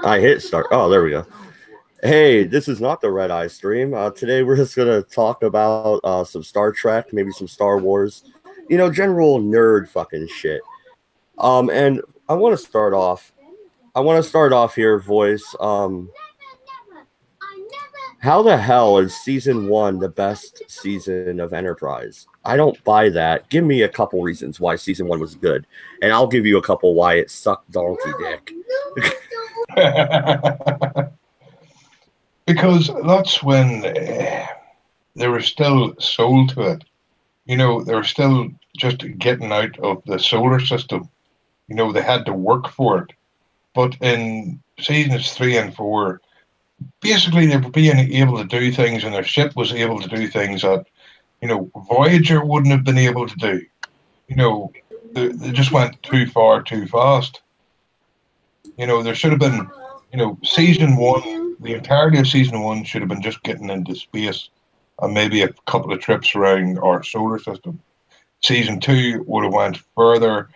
I hit start. Oh, there we go. Hey, this is not the Redeye stream. Today we're just gonna talk about some Star Trek, maybe some Star Wars, general nerd fucking shit. And I want to start off. I want to start off here, voice. How the hell is season one the best season of Enterprise? I don't buy that. Give me a couple reasons why season one was good, and I'll give you a couple why it sucked donkey dick. Because that's when there was still soul to it. They were still just getting out of the solar system. They had to work for it. But in seasons 3 and 4, basically they were being able to do things, and their ship was able to do things that, Voyager wouldn't have been able to do. They just went too far, too fast. There should have been, season one, the entirety of season one should have been just getting into space and maybe a couple of trips around our solar system. Season 2 would have went further,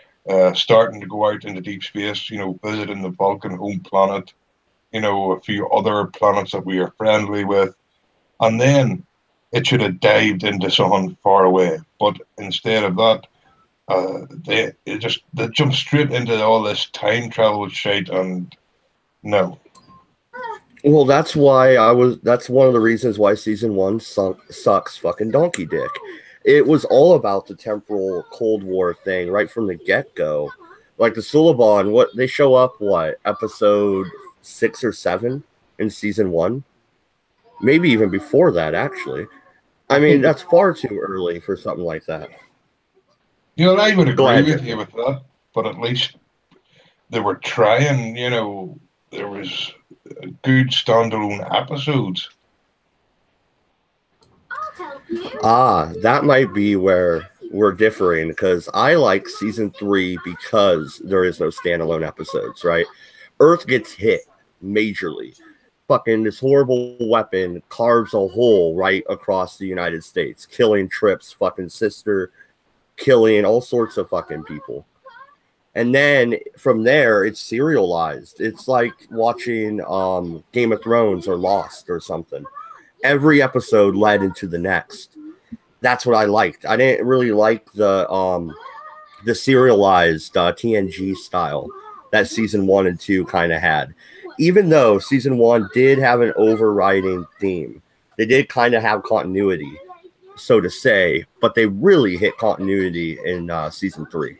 starting to go out into deep space, visiting the Vulcan home planet, a few other planets that we are friendly with. And then it should have dived into something far away. But instead of that, they jumped straight into all this time travel shit, and no. Well, that's one of the reasons why season one sucks fucking donkey dick. It was all about the temporal Cold War thing right from the get-go. Like the Suliban, they show up, episode 6 or 7 in season 1? Maybe even before that, actually. I mean, that's far too early for something like that. I would agree with you with that, but at least they were trying, there was good standalone episodes. That might be where we're differing, because I like season 3 because there is no standalone episodes, right? Earth gets hit majorly. Fucking this horrible weapon carves a hole right across the United States, killing Trip's fucking sister, killing all sorts of fucking people. And then from there, it's serialized. It's like watching Game of Thrones or Lost or something. Every episode led into the next. That's what I liked. I didn't really like the serialized TNG style that season 1 and 2 kind of had. Even though season 1 did have an overriding theme, they did kind of have continuity, so to say, but they really hit continuity in season 3.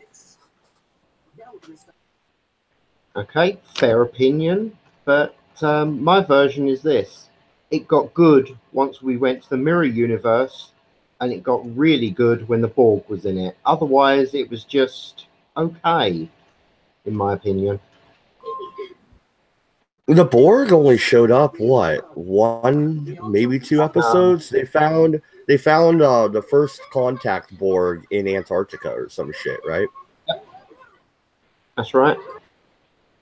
Okay, fair opinion, but my version is this. It got good once we went to the mirror universe, and it got really good when the Borg was in it. Otherwise, it was just okay, in my opinion. The Borg only showed up, 1, maybe 2 episodes? They found the first contact Borg in Antarctica or some shit, right? Yep. That's right.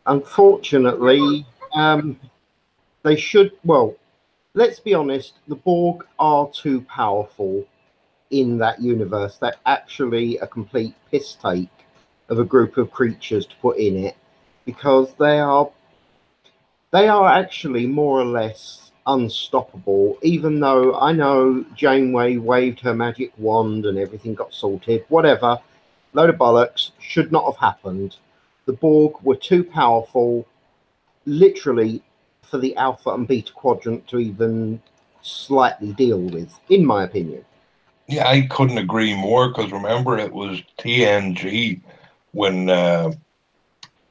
Unfortunately, they should... Well, let's be honest, the Borg are too powerful in that universe. They're actually a complete piss take of a group of creatures to put in it, because they are actually more or less unstoppable, even though I know Janeway waved her magic wand and everything got sorted. Whatever. Load of bollocks. Should not have happened. The Borg were too powerful, literally, for the Alpha and Beta Quadrant to even slightly deal with, in my opinion. Yeah, I couldn't agree more, because remember, it was TNG when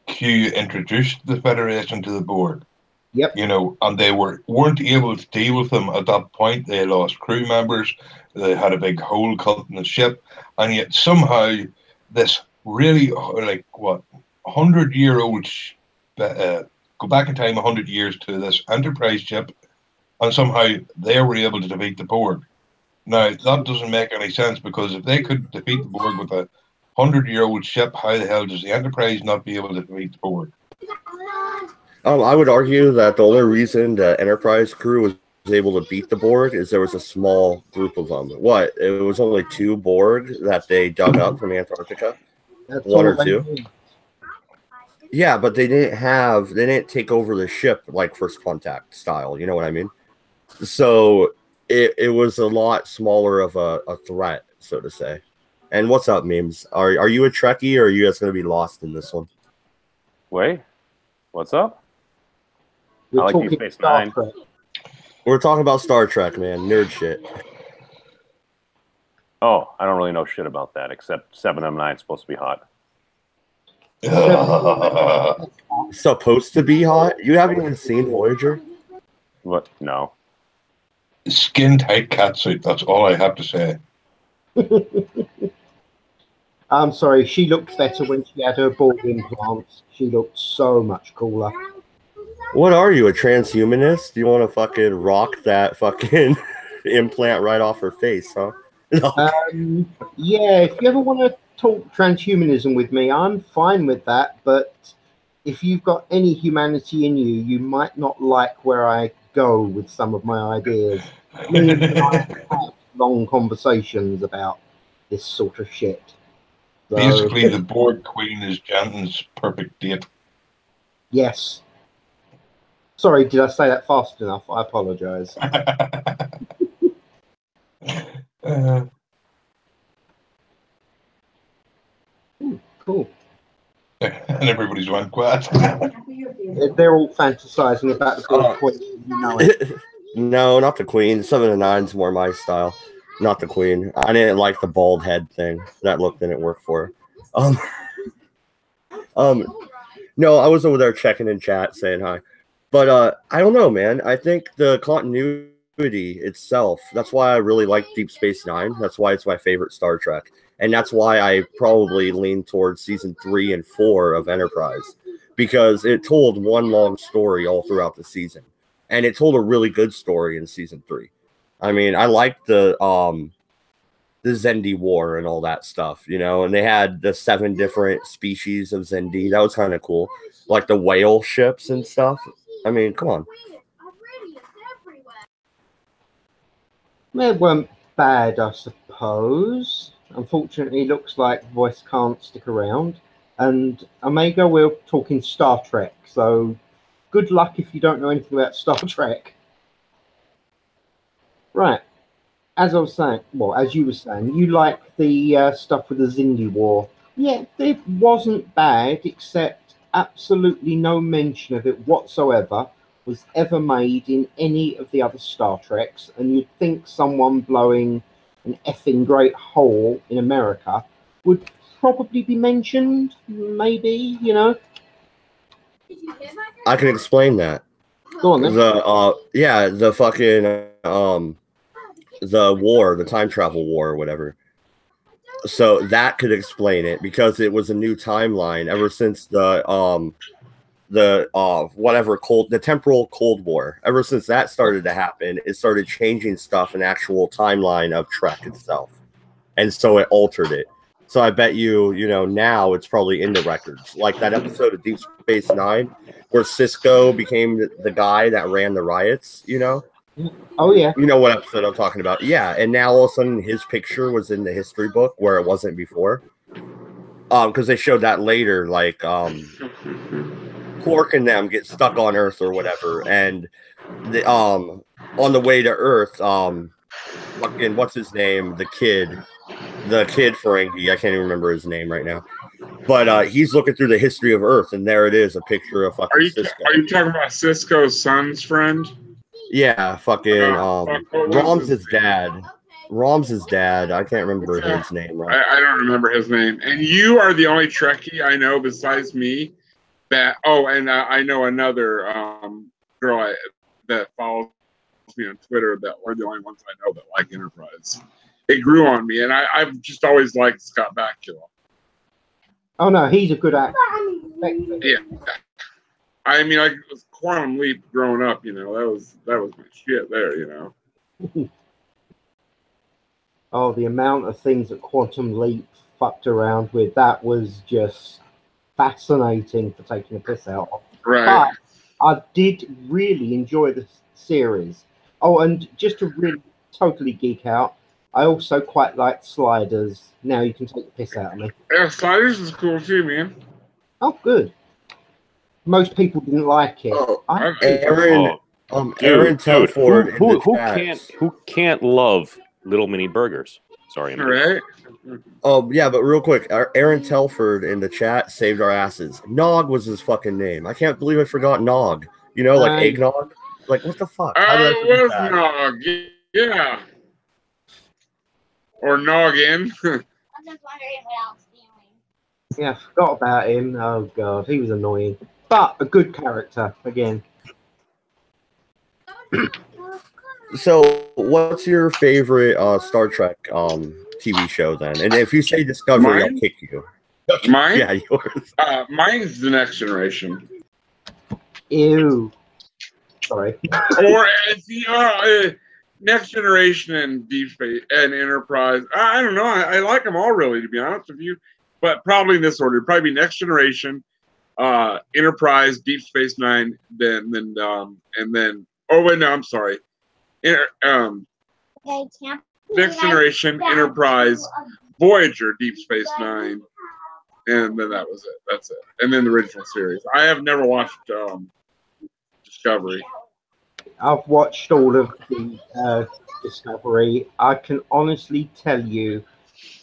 Q introduced the Federation to the Borg. Yep. And they weren't able to deal with them at that point. They lost crew members. They had a big hole cut in the ship, and yet somehow this really 100-year-old go back in time 100 years to this Enterprise ship, and somehow they were able to defeat the Borg. Now that doesn't make any sense, because if they could defeat the Borg with a 100-year-old ship, how the hell does the Enterprise not be able to defeat the Borg? I would argue that the only reason the Enterprise crew was able to beat the Borg is there was a small group of them. It was only 2 Borg that they dug up from Antarctica? That's 1 or 2? Yeah, but they didn't take over the ship like First Contact style. You know what I mean? So it was a lot smaller of a threat, so to say. And what's up, memes? Are you a Trekkie, or are you guys going to be lost in this one? Wait, what's up? We're I like Deep talking Space Star Nine. Trek. We're talking about Star Trek, man. Nerd shit. Oh, I don't really know shit about that, except 7 of 9 is supposed to be hot. Supposed to be hot? You haven't even seen Voyager? What? No. Skin tight catsuit. That's all I have to say. I'm sorry, she looked better when she had her bald implants. She looked so much cooler. What are you, a transhumanist? You want to fucking rock that fucking implant right off her face, huh? No. Yeah, if you ever want to talk transhumanism with me, I'm fine with that. But if you've got any humanity in you, you might not like where I go with some of my ideas. Me and I have long conversations about this sort of shit. So, Basically, the Borg Queen is Janton's perfect date. yes. Sorry, did I say that fast enough? I apologise. Cool. And everybody's went quiet. They're all fantasizing about the Borg Queen. You know it. No, not the Queen. 7 of 9's more my style. Not the Queen. I didn't like the bald head thing. That look didn't work for her. No, I was over there checking in chat, saying hi. But I don't know, man. I think the continuity itself, that's why I really like Deep Space Nine. That's why it's my favorite Star Trek. And that's why I probably lean towards season 3 and 4 of Enterprise. Because it told one long story all throughout the season. And it told a really good story in season 3. I mean, I liked the Xindi War and all that stuff, you know, and they had the 7 different species of Xindi. That was kind of cool. Like the whale ships and stuff. I mean, come on. They weren't bad, I suppose. Unfortunately, it looks like Voice can't stick around. And Omega, we're talking Star Trek, so good luck if you don't know anything about Star Trek. Right. As I was saying, well, as you were saying, you like the stuff with the Xindi War. Yeah, it wasn't bad, except absolutely no mention of it whatsoever was ever made in any of the other Star Treks. And you'd think someone blowing an effing great hole in America would probably be mentioned, maybe, you know. I can explain that. Go on then. The fucking the war, the time travel war or whatever. So that could explain it, because it was a new timeline ever since the temporal Cold War. Ever since that started to happen, it started changing stuff in actual timeline of Trek itself. And so it altered it. So I bet you know, now it's probably in the records. Like that episode of Deep Space Nine where Cisco became the guy that ran the riots, you know? Oh, yeah. You know what episode I'm talking about? Yeah, and now all of a sudden his picture was in the history book where it wasn't before. Because they showed that later, like Quark and them get stuck on Earth or whatever, and the on the way to Earth, fucking what's his name? The kid Ferengi, I can't even remember his name right now. But he's looking through the history of Earth, and there it is, a picture of fucking Cisco. Are you talking about Cisco's son's friend? Yeah, fucking Rom's dad. Rom's dad. I can't remember his name. Right? I don't remember his name. And you are the only Trekkie I know besides me that. Oh, and I know another girl that follows me on Twitter that we're the only ones I know that like Enterprise. It grew on me, and I've just always liked Scott Bakula. Oh no, he's a good actor. Yeah, I mean, I was Quantum Leap growing up. You know, that was my shit there. You know. Oh, the amount of things that Quantum Leap fucked around with, that was just fascinating for taking a piss out of. Right. But I did really enjoy the series. Oh, and just to really totally geek out, I also quite liked Sliders. Now you can take the piss out of me. Yeah, Sliders is cool too, man. Oh, good. Most people didn't like it. Oh, I Aaron, Dude, Aaron Telford in the who chat. can't love little mini burgers? Sorry, I'm Right? Oh, yeah, but real quick, Aaron Telford in the chat saved our asses. Nog was his fucking name. I can't believe I forgot Nog. You know, like eggnog? Like, what the fuck? How did I forget Was that? Nog, yeah. Or Noggin. Yeah, I forgot about him. Oh god, he was annoying, but a good character again. So, what's your favorite Star Trek TV show then? And if you say Discovery, Mine? I'll kick you. Mine? Yeah, yours. Mine's The Next Generation. Ew. Sorry. Or Next Generation and Deep Space and Enterprise. I don't know. I like them all, really, to be honest with you. But probably in this order. Probably Next Generation, Enterprise, Deep Space Nine, and then. Oh wait, no, I'm sorry. Next Generation, Enterprise, Voyager, Deep Space Nine, and then that was it. That's it. And then the original series. I have never watched Discovery. I've watched all of the Discovery. I can honestly tell you,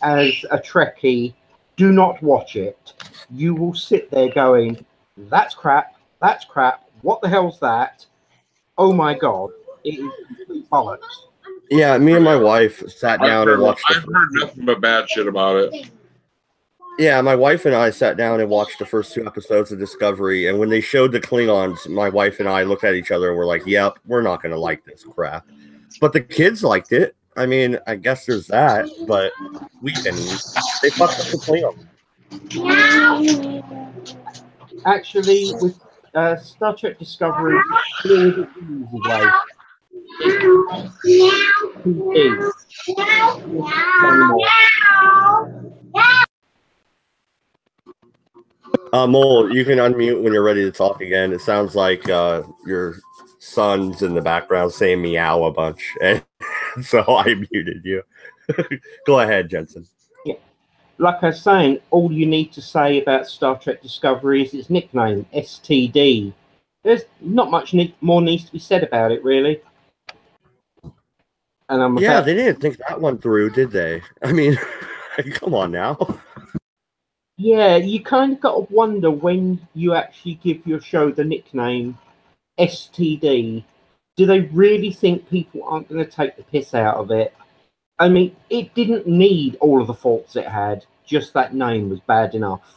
as a Trekkie, do not watch it. You will sit there going, "That's crap. That's crap. What the hell's that? Oh my god, it is complete bollocks." Yeah, me and my wife sat down and watched. I've heard nothing but bad shit about it. Yeah, my wife and I sat down and watched the first 2 episodes of Discovery, and when they showed the Klingons, my wife and I looked at each other and were like, "Yep, we're not going to like this crap." But the kids liked it. I mean, I guess there's that, but we didn't. They fucked up the Klingons. Actually, with Star Trek Discovery, doing it the easy way. Mole, you can unmute when you're ready to talk again. It sounds like your son's in the background saying meow a bunch, and so I muted you. Go ahead, Jensen. Yeah. Like I was saying, all you need to say about Star Trek Discovery is its nickname, STD. There's not much more needs to be said about it, really. And they didn't think that one through, did they? I mean, come on now. Yeah, you kind of got to wonder when you actually give your show the nickname STD. Do they really think people aren't going to take the piss out of it? I mean, it didn't need all of the faults it had. Just that name was bad enough.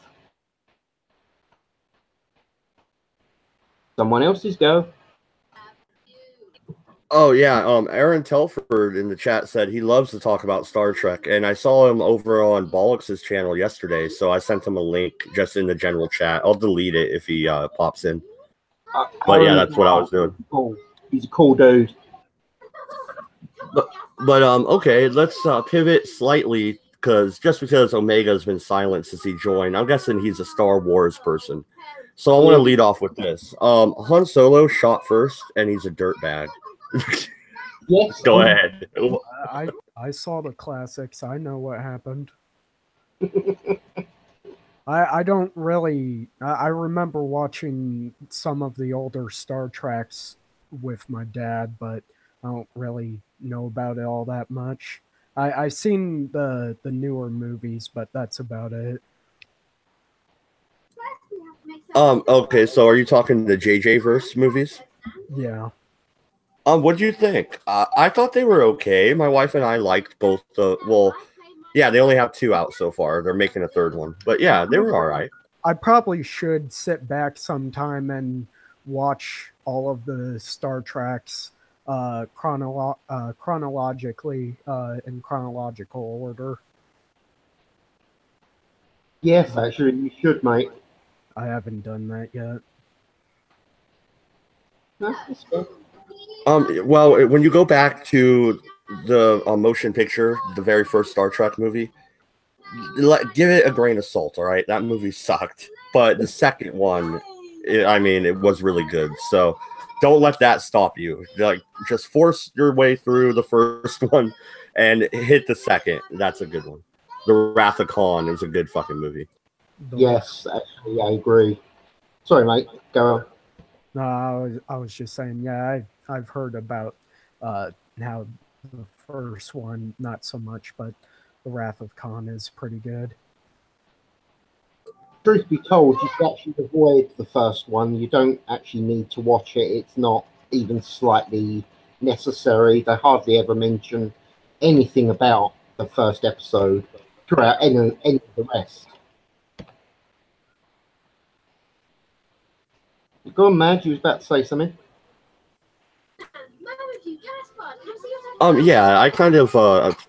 Someone else's go. Oh yeah, Aaron Telford in the chat said he loves to talk about Star Trek, and I saw him over on Bollocks' channel yesterday, so I sent him a link just in the general chat. I'll delete it if he pops in. But yeah, that's what I was doing. Cool. He's a cool dude. But okay, let's pivot slightly because Omega's been silent since he joined, I'm guessing he's a Star Wars person. So I want to lead off with this. Han Solo shot first, and he's a dirtbag. Yes. Go ahead. I saw the classics. I know what happened. I don't really. I remember watching some of the older Star Treks with my dad, but I don't really know about it all that much. I've seen the newer movies, but that's about it. Okay, so are you talking the JJ verse movies? Yeah. What do you think? I thought they were okay. My wife and I liked both yeah, they only have 2 out so far. They're making a 3rd one. But yeah, they were all right. I probably should sit back sometime and watch all of the Star Treks chronologically in chronological order. Yes, actually, you should, mate. I haven't done that yet. That's good. Well, when you go back to the motion picture, the very first Star Trek movie, give it a grain of salt, all right? That movie sucked. But the second one, it was really good. So don't let that stop you. Like, just force your way through the first one and hit the second. That's a good one. The Wrath of Khan is a good fucking movie. Yes, actually, I agree. Sorry, mate. Go on. No, I was just saying, yeah, I've heard about how the first one, not so much, but The Wrath of Khan is pretty good. Truth be told, you can actually avoid the first one. You don't actually need to watch it. It's not even slightly necessary. They hardly ever mention anything about the first episode throughout any of the rest. Go on, Madge. You was about to say something. Yeah, I kind of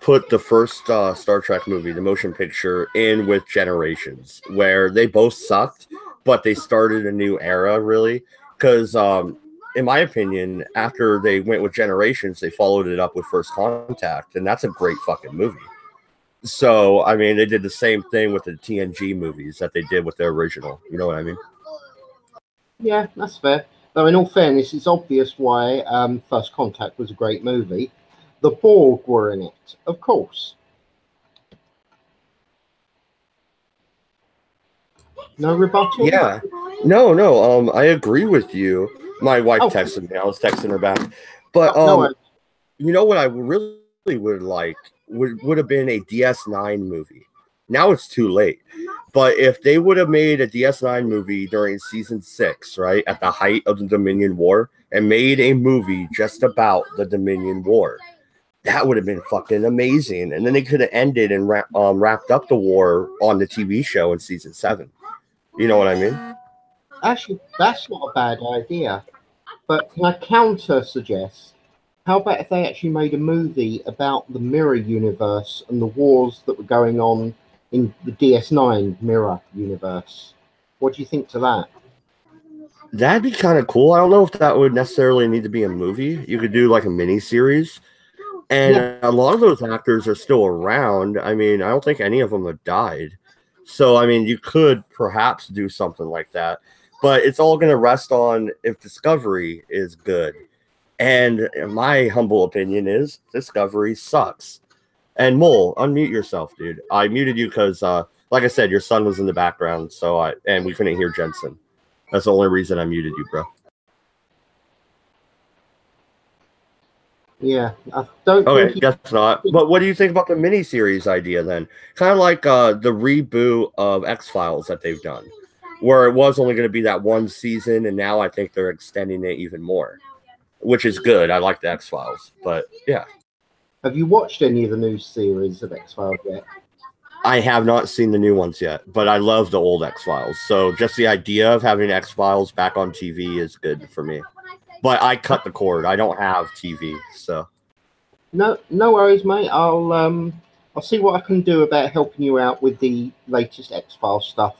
put the first Star Trek movie, the motion picture, in with Generations, where they both sucked, but they started a new era, really. Because, in my opinion, after they went with Generations, they followed it up with First Contact, and that's a great fucking movie. So, I mean, they did the same thing with the TNG movies that they did with their original. You know what I mean? Yeah, that's fair. Though, in all fairness, it's obvious why First Contact was a great movie. The Borg were in it, of course. No rebuttal? Yeah. No. I agree with you. My wife Oh. texted me. I was texting her back. But No, you know what I really would like would have been a DS9 movie. Now it's too late. But if they would have made a DS9 movie during season 6, right, at the height of the Dominion War, and made a movie just about the Dominion War, that would have been fucking amazing. And then they could have ended and wrapped up the war on the TV show in season 7. You know what I mean? actually, that's not a bad idea. But can I counter suggest? How about if they actually made a movie about the mirror universe and the wars that were going on in the DS9 mirror universe? What do you think to that? That'd be kind of cool. I don't know if that would necessarily need to be a movie. You could do like a mini series. And Yeah. a lot of those actors are still around. I mean, I don't think any of them have died. So, I mean, you could perhaps do something like that. But it's all going to rest on if Discovery is good. And my humble opinion is Discovery sucks. And Mole, unmute yourself, dude. I muted you because, like I said, your son was in the background, and we couldn't hear Jensen. That's the only reason I muted you, bro. Yeah, I don't Okay, think. guess not. But what do you think about the miniseries idea then? Kind of like the reboot of X-Files that they've done, where it was only going to be that one season, and now I think they're extending it even more, which is good. I like the X-Files, but yeah. Have you watched any of the new series of X-Files yet? I have not seen the new ones yet, but I love the old X-Files. So just the idea of having X-Files back on TV is good for me. But I cut the cord. I don't have TV, so. No worries, mate. I'll see what I can do about helping you out with the latest X-Files stuff.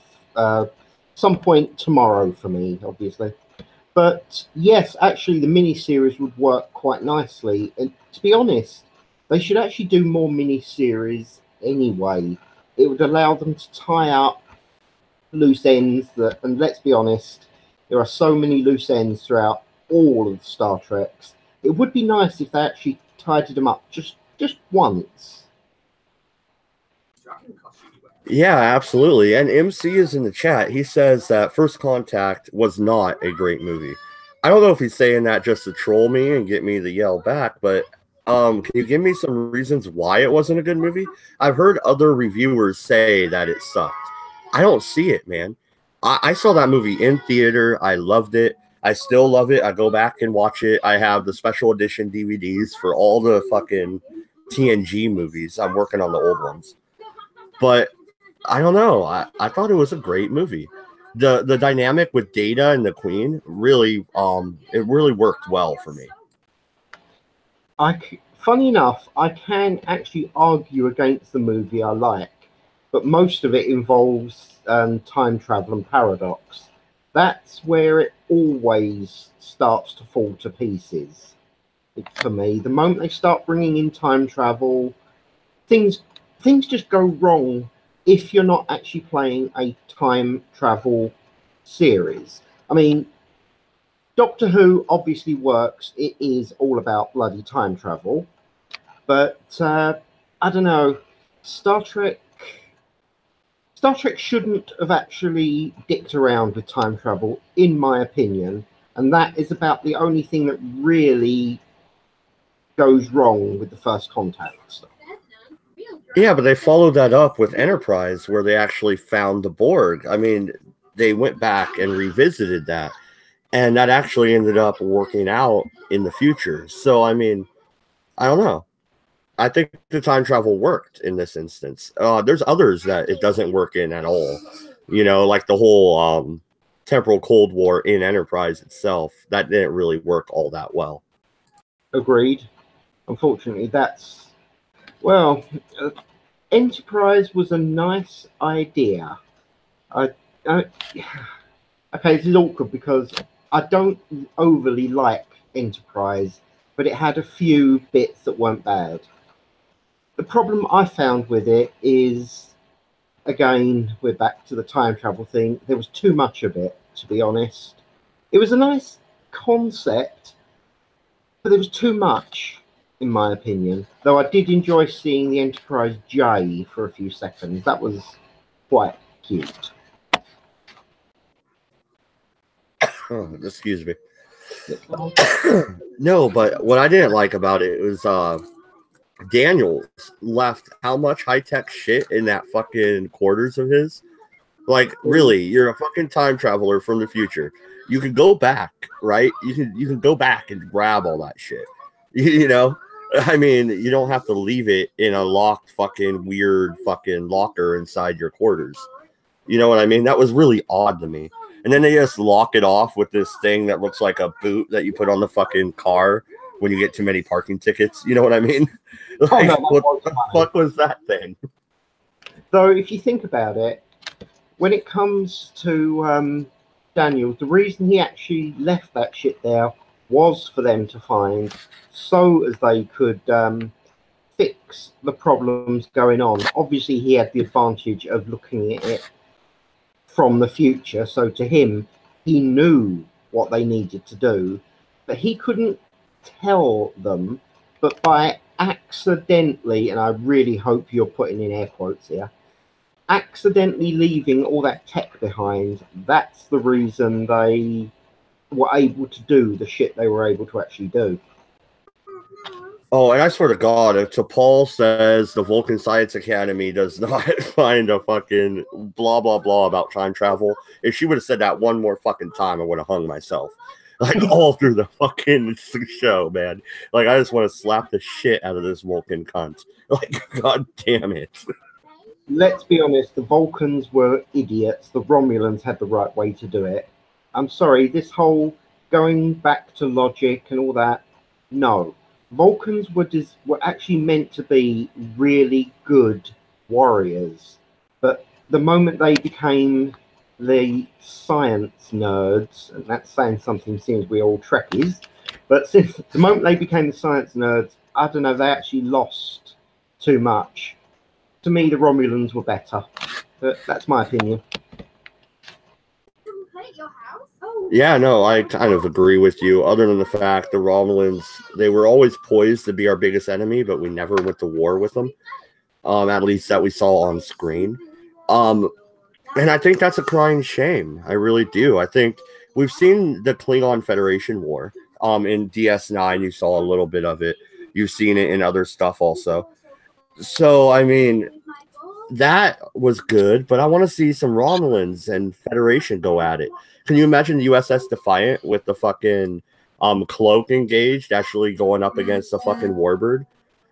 Some point tomorrow for me, obviously. But yes, actually, the mini-series would work quite nicely. And to be honest, they should actually do more mini-series anyway. It would allow them to tie up loose ends that, and let's be honest, there are so many loose ends throughout all of the Star Treks. It would be nice if they actually tidied them up just once. Yeah, absolutely. And MC is in the chat. He says that First Contact was not a great movie. I don't know if he's saying that just to troll me and get me to yell back, but can you give me some reasons why it wasn't a good movie? I've heard other reviewers say that it sucked. I don't see it, man. I saw that movie in theater. I loved it. I still love it. I go back and watch it. I have the special edition DVDs for all the fucking TNG movies. I'm working on the old ones. But I don't know. I thought it was a great movie. The dynamic with Data and the Queen really it really worked well for me. Funny enough, I can actually argue against the movie I like, but most of it involves time travel and paradox. That's where it always starts to fall to pieces for me. The moment they start bringing in time travel, things just go wrong if you're not actually playing a time travel series. I mean, Doctor Who obviously works. It is all about bloody time travel. But I don't know. Star Trek Star Trek shouldn't have actually dicked around with time travel, in my opinion, and that is about the only thing that really goes wrong with the First Contact stuff. Yeah, but they followed that up with Enterprise, where they actually found the Borg. I mean, they went back and revisited that, and that actually ended up working out in the future. So, I mean, I don't know. I think the time travel worked in this instance. There's others that it doesn't work in at all. You know, like the whole temporal Cold War in Enterprise itself. That didn't really work all that well. Agreed. Unfortunately, that's... Well, Enterprise was a nice idea. Okay, this is awkward because I don't overly like Enterprise, but it had a few bits that weren't bad. The problem I found with it is, again, we're back to the time travel thing. There was too much of it, to be honest. It was a nice concept, but there was too much, in my opinion. Though I did enjoy seeing the Enterprise J for a few seconds. That was quite cute. Oh, excuse me. No, but what I didn't like about it was Daniels left how much high-tech shit in that fucking quarters of his. Like, really, you're a fucking time traveler from the future. You can go back, right? You can go back and grab all that shit. You know? I mean, you don't have to leave it in a locked fucking weird fucking locker inside your quarters. You know what I mean? That was really odd to me. And then they just lock it off with this thing that looks like a boot that you put on the fucking car when you get too many parking tickets. You know what I mean? Like, no, what the fuck was that thing? So if you think about it, when it comes to Daniel, the reason he actually left that shit there was for them to find, so as they could fix the problems going on. Obviously, he had the advantage of looking at it from the future, so to him, he knew what they needed to do, but he couldn't tell them. But by accidentally, and I really hope you're putting in air quotes here, accidentally leaving all that tech behind, that's the reason they were able to do the shit they were able to actually do. Oh, and I swear to God, if T'Pol says the Vulcan Science Academy does not find a fucking blah, blah, blah about time travel, if she would have said that one more fucking time, I would have hung myself. Like, all through the fucking show, man. Like, I just want to slap the shit out of this Vulcan cunt. Like, God damn it. Let's be honest, the Vulcans were idiots. The Romulans had the right way to do it. I'm sorry, this whole going back to logic and all that, no. Vulcans were actually meant to be really good warriors. But the moment they became the science nerds, and that's saying something since we're all Trekkies, but since the moment they became the science nerds, I don't know, they actually lost too much. To me, the Romulans were better, but that's my opinion. Yeah, no, I kind of agree with you, other than the fact the Romulans, they were always poised to be our biggest enemy, but we never went to war with them, at least that we saw on screen. And I think that's a crying shame. I really do. I think we've seen the Klingon Federation War. In DS9, you saw a little bit of it. You've seen it in other stuff also. So, I mean, that was good, but I want to see some Romulans and Federation go at it. Can you imagine the USS Defiant with the fucking cloak engaged actually going up against the fucking Warbird?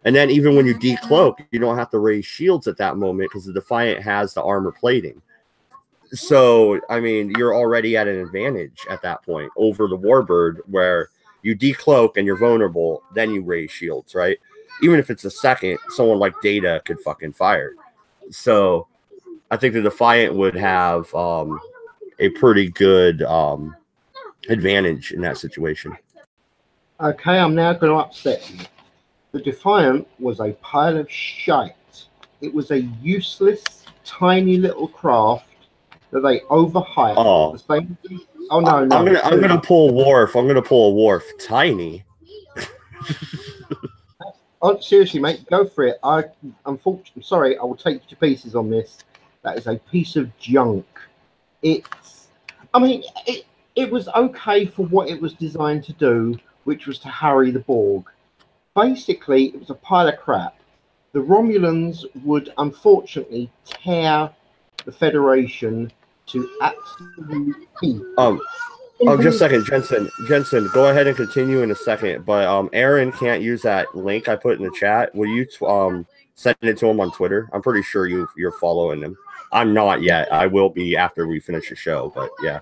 And then even when you decloak, you don't have to raise shields at that moment because the Defiant has the armor plating. So, I mean, you're already at an advantage at that point over the Warbird, where you decloak and you're vulnerable, then you raise shields, right? Even if it's a second, someone like Data could fucking fire. So, I think the Defiant would have a pretty good advantage in that situation. Okay, I'm now going to upset you. The Defiant was a pile of shite. It was a useless, tiny little craft that they overhyped. Oh, the same... oh no, no! I'm gonna pull Worf. I'm gonna pull a Worf. Tiny. Oh, seriously, mate, go for it. I'm sorry, I will take you to pieces on this. That is a piece of junk. I mean, it was okay for what it was designed to do, which was to harry the Borg. Basically, it was a pile of crap. The Romulans would unfortunately tear the Federation to absolute pieces. Just a second, Jensen, go ahead and continue in a second. But Aaron can't use that link I put in the chat. Will you send it to him on Twitter? I'm pretty sure you're following him. I'm not yet. I will be after we finish the show. But yeah.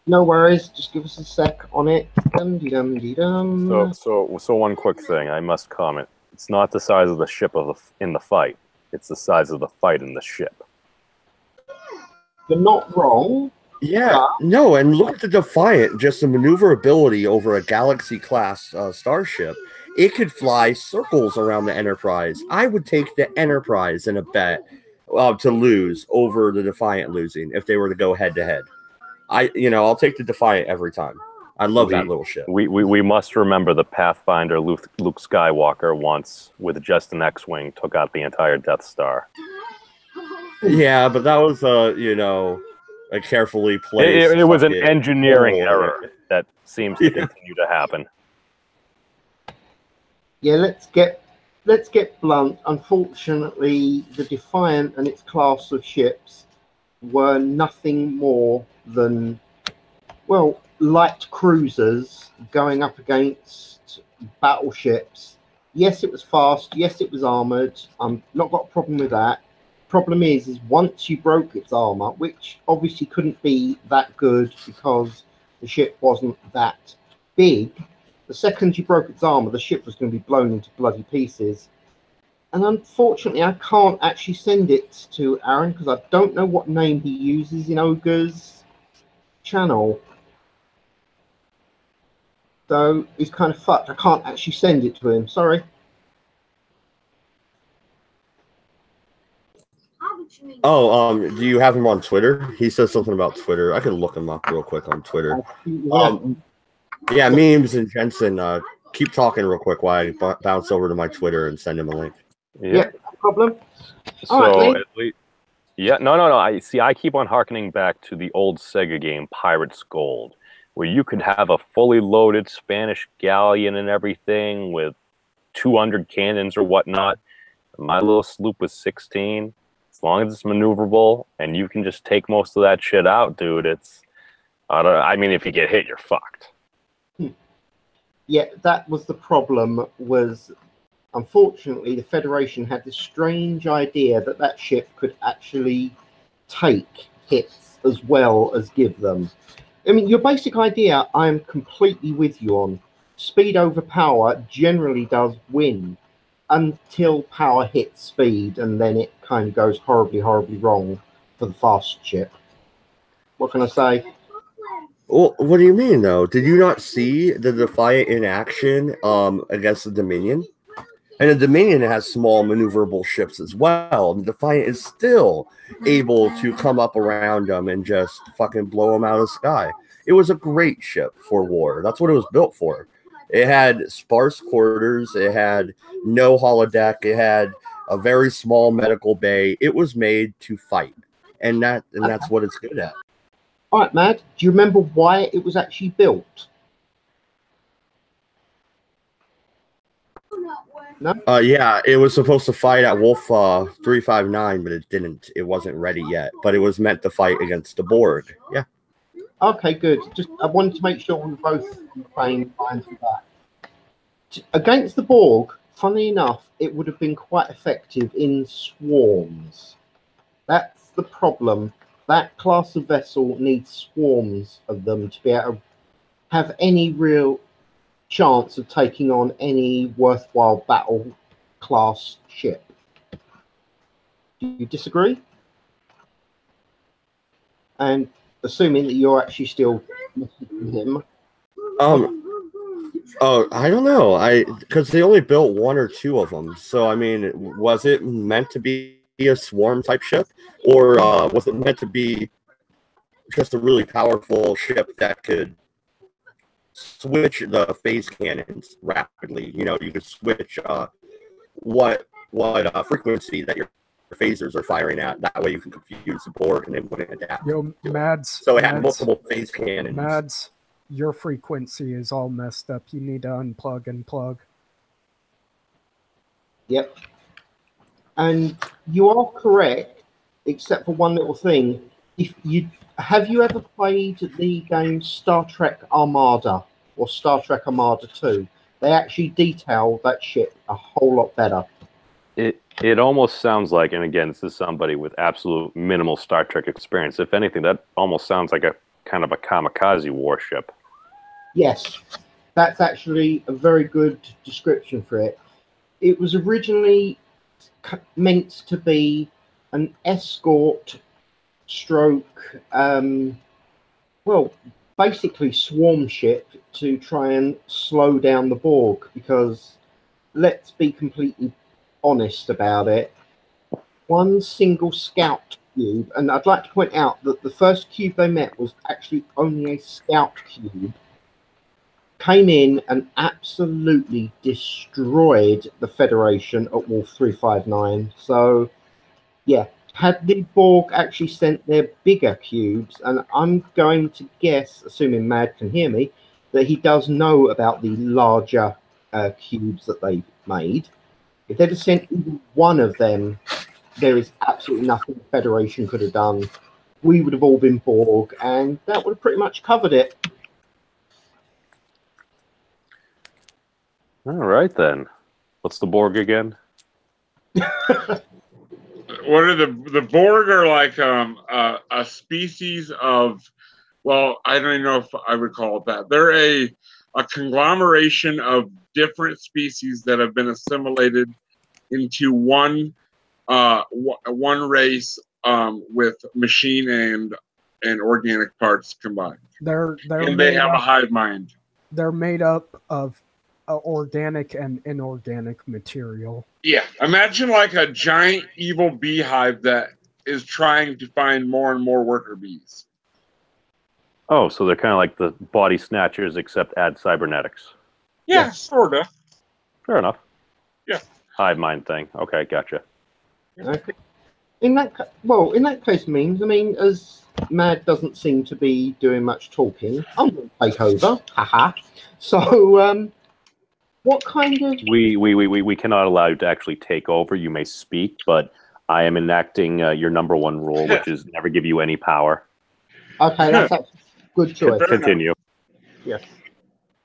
No worries. Just give us a sec on it. Dum-de-dum-de-dum. So one quick thing I must comment. It's not the size of the ship in the fight. It's the size of the fight in the ship. You're not wrong. Yeah, no, and look at the Defiant, just the maneuverability over a Galaxy-class starship. It could fly circles around the Enterprise. I would take the Enterprise in a bet to lose over the Defiant losing if they were to go head-to-head. I'll take the Defiant every time. I love that little ship. We must remember the Pathfinder Luke Skywalker once, with just an X-Wing, took out the entire Death Star. Yeah, but that was, a carefully placed. It was an engineering error that seems to continue to happen. Yeah, let's get blunt. Unfortunately, the Defiant and its class of ships were nothing more than, well, light cruisers going up against battleships. Yes, it was fast. Yes, it was armored. Not got a problem with that. Problem is once you broke its armor, which obviously couldn't be that good because the ship wasn't that big, the second you broke its armor, the ship was going to be blown into bloody pieces. And unfortunately, I can't actually send it to Aaron because I don't know what name he uses in Ogre's channel. So he's kind of fucked. I can't actually send it to him. Sorry. Oh, do you have him on Twitter? He says something about Twitter. I can look him up real quick on Twitter. Yeah, Memes and Jensen, keep talking real quick while I bounce over to my Twitter and send him a link. Yeah, no problem. So at least, no. I keep on hearkening back to the old Sega game Pirates Gold, where you could have a fully loaded Spanish galleon and everything with 200 cannons or whatnot. My little sloop was 16. As long as it's maneuverable and you can just take most of that shit out, dude, I mean, if you get hit, you're fucked. Yeah, that was the problem, was unfortunately the Federation had this strange idea that ship could actually take hits as well as give them. I mean, your basic idea, I'm completely with you on. Speed over power generally does win until power hits speed, and then it kind of goes horribly, horribly wrong for the fast ship. What can I say? Well, what do you mean, though? Did you not see the Defiant in action against the Dominion? And the Dominion has small maneuverable ships as well. The Defiant is still able to come up around them and just fucking blow them out of the sky. It was a great ship for war. That's what it was built for. It had sparse quarters. It had no holodeck. It had a very small medical bay. It was made to fight, and that's what it's good at. All right, Mad. Do you remember why it was actually built? No. Yeah, it was supposed to fight at Wolf 359, but it didn't. It wasn't ready yet. But it was meant to fight against the Borg. Yeah. Okay, good. Just I wanted to make sure we were both on the same lines with that. Against the Borg, funnily enough, it would have been quite effective in swarms. That's the problem. That class of vessel needs swarms of them to be able to have any real chance of taking on any worthwhile battle class ship. Do you disagree? And assuming that you're actually still messaging him. Oh, I don't know. Because they only built one or two of them. So I mean, was it meant to be a swarm type ship, or was it meant to be just a really powerful ship that could switch the phase cannons rapidly? You know, you could switch what frequency that you're phasers are firing at. That way you can confuse the Borg and they wouldn't adapt. Yo, Mads. So it had multiple phase cannons. Mads, your frequency is all messed up. You need to unplug and plug. Yep. And you are correct, except for one little thing. Have you ever played the game Star Trek Armada or Star Trek Armada 2? They actually detail that shit a whole lot better. It almost sounds like, and again, this is somebody with absolute minimal Star Trek experience. If anything, that almost sounds like a kind of a kamikaze warship. Yes, that's actually a very good description for it. It was originally meant to be an escort stroke, basically swarm ship to try and slow down the Borg, because let's be completely honest about it, one single scout cube, and I'd like to point out that the first cube they met was actually only a scout cube, came in and absolutely destroyed the Federation at Wolf 359. So, yeah, had the Borg actually sent their bigger cubes, and I'm going to guess, assuming Mad can hear me, that he does know about the larger cubes that they made. If they'd have sent even one of them, there is absolutely nothing the Federation could have done. We would have all been Borg, and that would have pretty much covered it. All right, then. What's the Borg again? What are the Borg are like a species of, well, I don't even know if I would call it that. They're a conglomeration of different species that have been assimilated into one race with machine and organic parts combined. They have a hive mind. They're made up of organic and inorganic material. Yeah, imagine like a giant evil beehive that is trying to find more and more worker bees. Oh, so they're kind of like the body snatchers, except add cybernetics. Yeah, sort of. Fair enough. Yeah. Hive mind thing. Okay, gotcha. Okay. In that case, means as Mad doesn't seem to be doing much talking, I'm going to take over. Haha. So, what kind of... We cannot allow you to actually take over. You may speak, but I am enacting your number one rule, which is never give you any power. Okay, that's a good choice. Continue. Yes.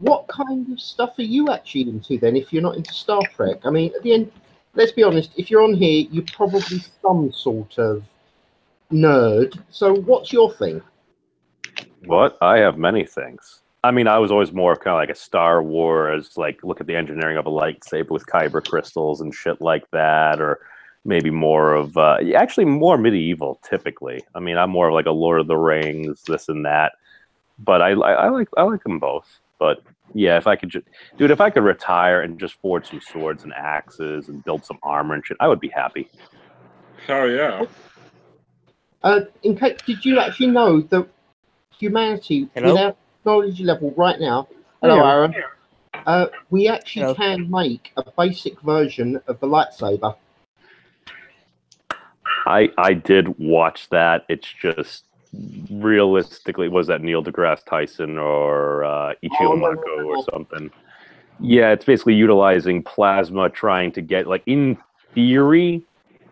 What kind of stuff are you actually into then, if you're not into Star Trek? I mean, at the end, let's be honest, if you're on here, you're probably some sort of nerd. So what's your thing? What? I have many things. I mean, I was always more of kind of like a Star Wars, like look at the engineering of a lightsaber with kyber crystals and shit like that, or maybe more of, actually more medieval, typically. I mean, I'm more of like a Lord of the Rings, this and that. But I like them both. But yeah, if I could if I could retire and just forge some swords and axes and build some armor and shit, I would be happy. Hell yeah. In case, did you actually know that humanity, with our technology level right now, hello Aaron, we actually can make a basic version of the lightsaber. I did watch that. It's just realistically, was that Neil deGrasse Tyson or Ichiro Marco or something? Yeah, it's basically utilizing plasma, trying to get, like, in theory,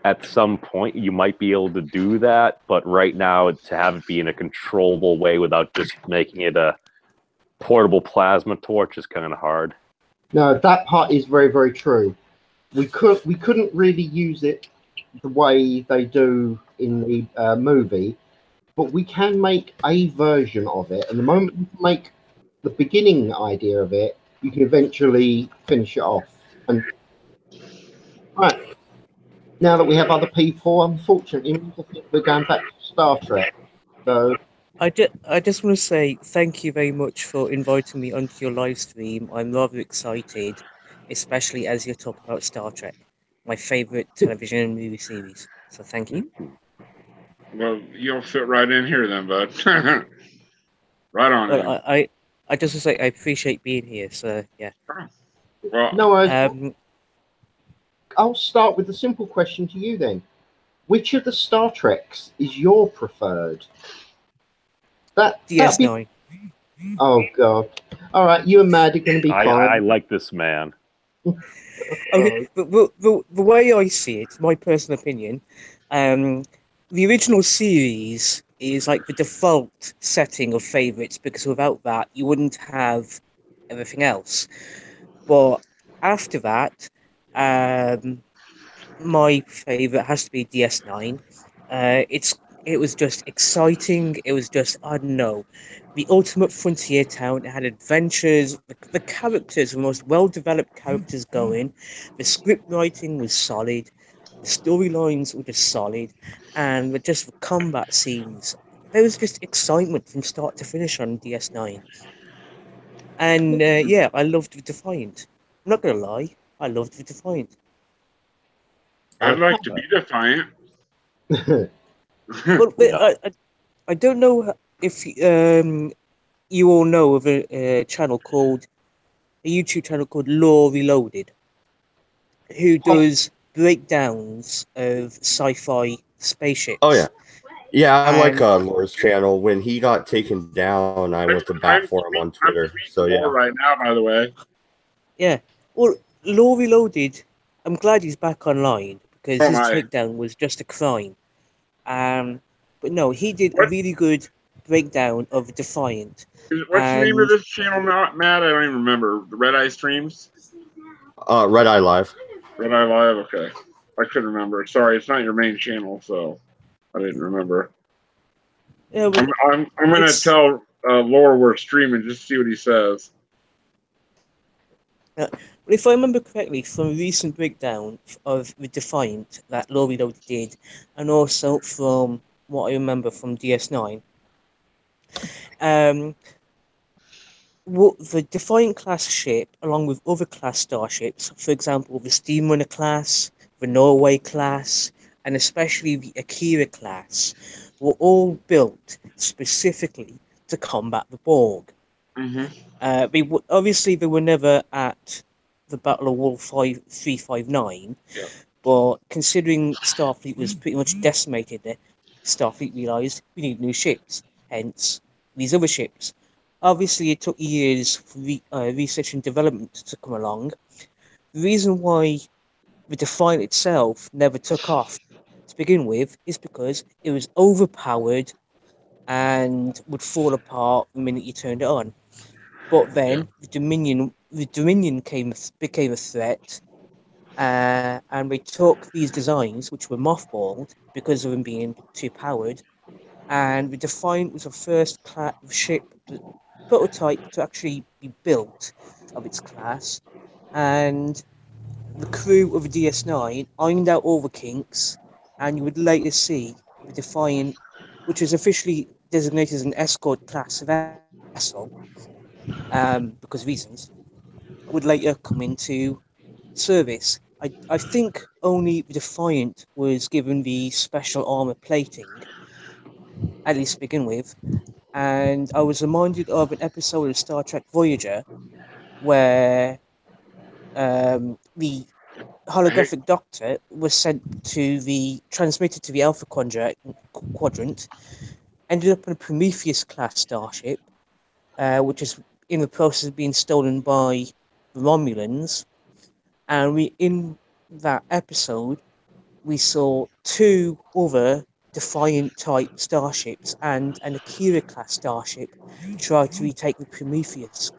at some point you might be able to do that, but right now to have it be in a controllable way without just making it a portable plasma torch is kind of hard. No, that part is very, very true. We couldn't really use it the way they do in the movie, but we can make a version of it, and the moment you make the beginning idea of it, you can eventually finish it off. And right now that we have other people, unfortunately, we're going back to Star Trek. So I just want to say thank you very much for inviting me onto your live stream. I'm rather excited, especially as you're talking about Star Trek, my favorite television and movie series. So thank you. Well, you'll fit right in here then, bud. Right on. I just want to say I appreciate being here. So yeah. Well, no, I'll start with a simple question to you then. which of the Star Treks is your preferred? That'd be. DS9. Oh God! All right, you and Matt are going to be I fine. like this man. Okay, but the way I see it, my personal opinion, the original series is like the default setting of favorites because without that, you wouldn't have everything else. But after that, um, my favorite has to be DS9. It was just exciting. It was just, I don't know, the ultimate frontier town. It had adventures. The characters were the most well developed characters going. The script writing was solid. The storylines were just solid, and the combat scenes. There was just excitement from start to finish on DS9. And yeah, I loved the Defiant. I'm not gonna lie, I loved the Defiant. I'd like to be defiant. Well, Yeah. I don't know if you all know of a channel called a YouTube channel called Law Reloaded, who does breakdowns of sci-fi spaceships. Oh yeah, yeah. I like And Laura's channel. When he got taken down, I went to bat for him on Twitter. So I'm yeah. right now, by the way. yeah, well, Law Reloaded. I'm glad he's back online because Oh his my! takedown was just a crime. But no, he did a What? really good breakdown of Defiant. What's the name of And this channel, Matt? I don't even remember. The Redeye streams. Redeye Live. Redeye Live. Okay, I couldn't remember. Sorry, it's not your main channel, so I didn't remember. yeah, well, I'm gonna it's tell Laura we're streaming just to see what he says. well, if I remember correctly, from a recent breakdown of the Defiant that Laurie Load did, and also from what I remember from DS9, um, what the Defiant class ship, along with other class starships, for example, the Steamrunner class, the Norway class, and especially the Akira class, were all built specifically to combat the Borg. Obviously they were never at the Battle of World 5359, Yeah. but considering Starfleet was pretty much decimated there, Starfleet realised we need new ships, hence these other ships. Obviously, it took years for research and development to come along. The reason why the Defiant itself never took off to begin with is because it was overpowered and would fall apart the minute you turned it on. But then the Dominion became a threat, and they took these designs, which were mothballed because of them being too powered, and the Defiant was the first ship prototype to actually be built of its class, and the crew of the DS9 ironed out all the kinks, and you would later see the Defiant, which was officially designated as an escort class vessel, because of reasons, would later come into service. I think only the Defiant was given the special armor plating, at least to begin with, and I was reminded of an episode of Star Trek Voyager where the holographic doctor was transmitted to the Alpha Quadrant, ended up in a Prometheus class starship, which is in the process of being stolen by the Romulans, and in that episode we saw two other Defiant type starships and an Akira class starship try to retake the Prometheus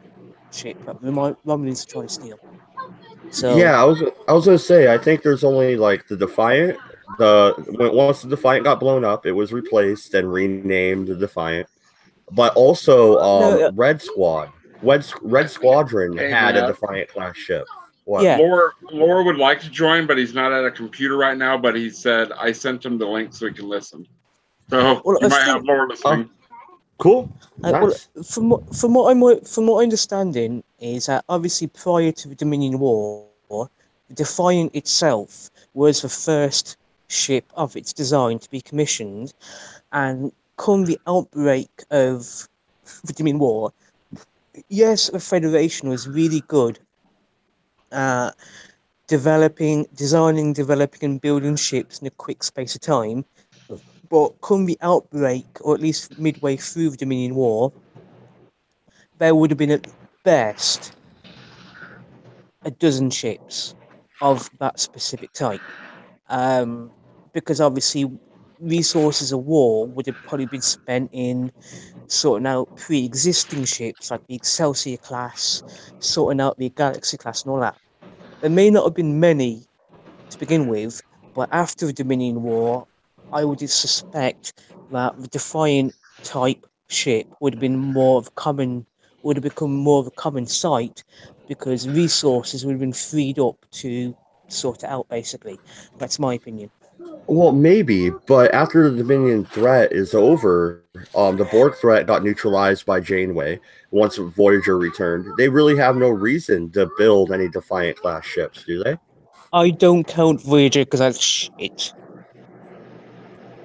ship that the Romulans are trying to steal. So Yeah, I was gonna say I think there's only like the Defiant. Once the Defiant got blown up, it was replaced and renamed the Defiant. But also, no, Red Squadron Hey, had a Matt. Defiant class ship. What? yeah, Laura would like to join, but he's not at a computer right now. But he said I sent him the link so he can listen. So well, you I might have think Laura listening. Cool. well, Nice. from what I'm understanding is that obviously prior to the Dominion War, the Defiant itself was the first ship of its design to be commissioned, and come the outbreak of the Dominion War, yes, the Federation was really good at designing, developing, and building ships in a quick space of time. But come the outbreak, or at least midway through the Dominion War, there would have been at best a dozen ships of that specific type. Because obviously resources of war would have probably been spent in sorting out pre-existing ships like the Excelsior class, sorting out the Galaxy class and all that. There may not have been many to begin with, but after the Dominion War, I would suspect that the Defiant type ship would have been would have become more of a common sight because resources would have been freed up to sort it out, basically. That's my opinion. Well, maybe, but after the Dominion threat is over, the Borg threat got neutralized by Janeway once Voyager returned. They really have no reason to build any Defiant class ships, do they? I don't count Voyager because that's shit.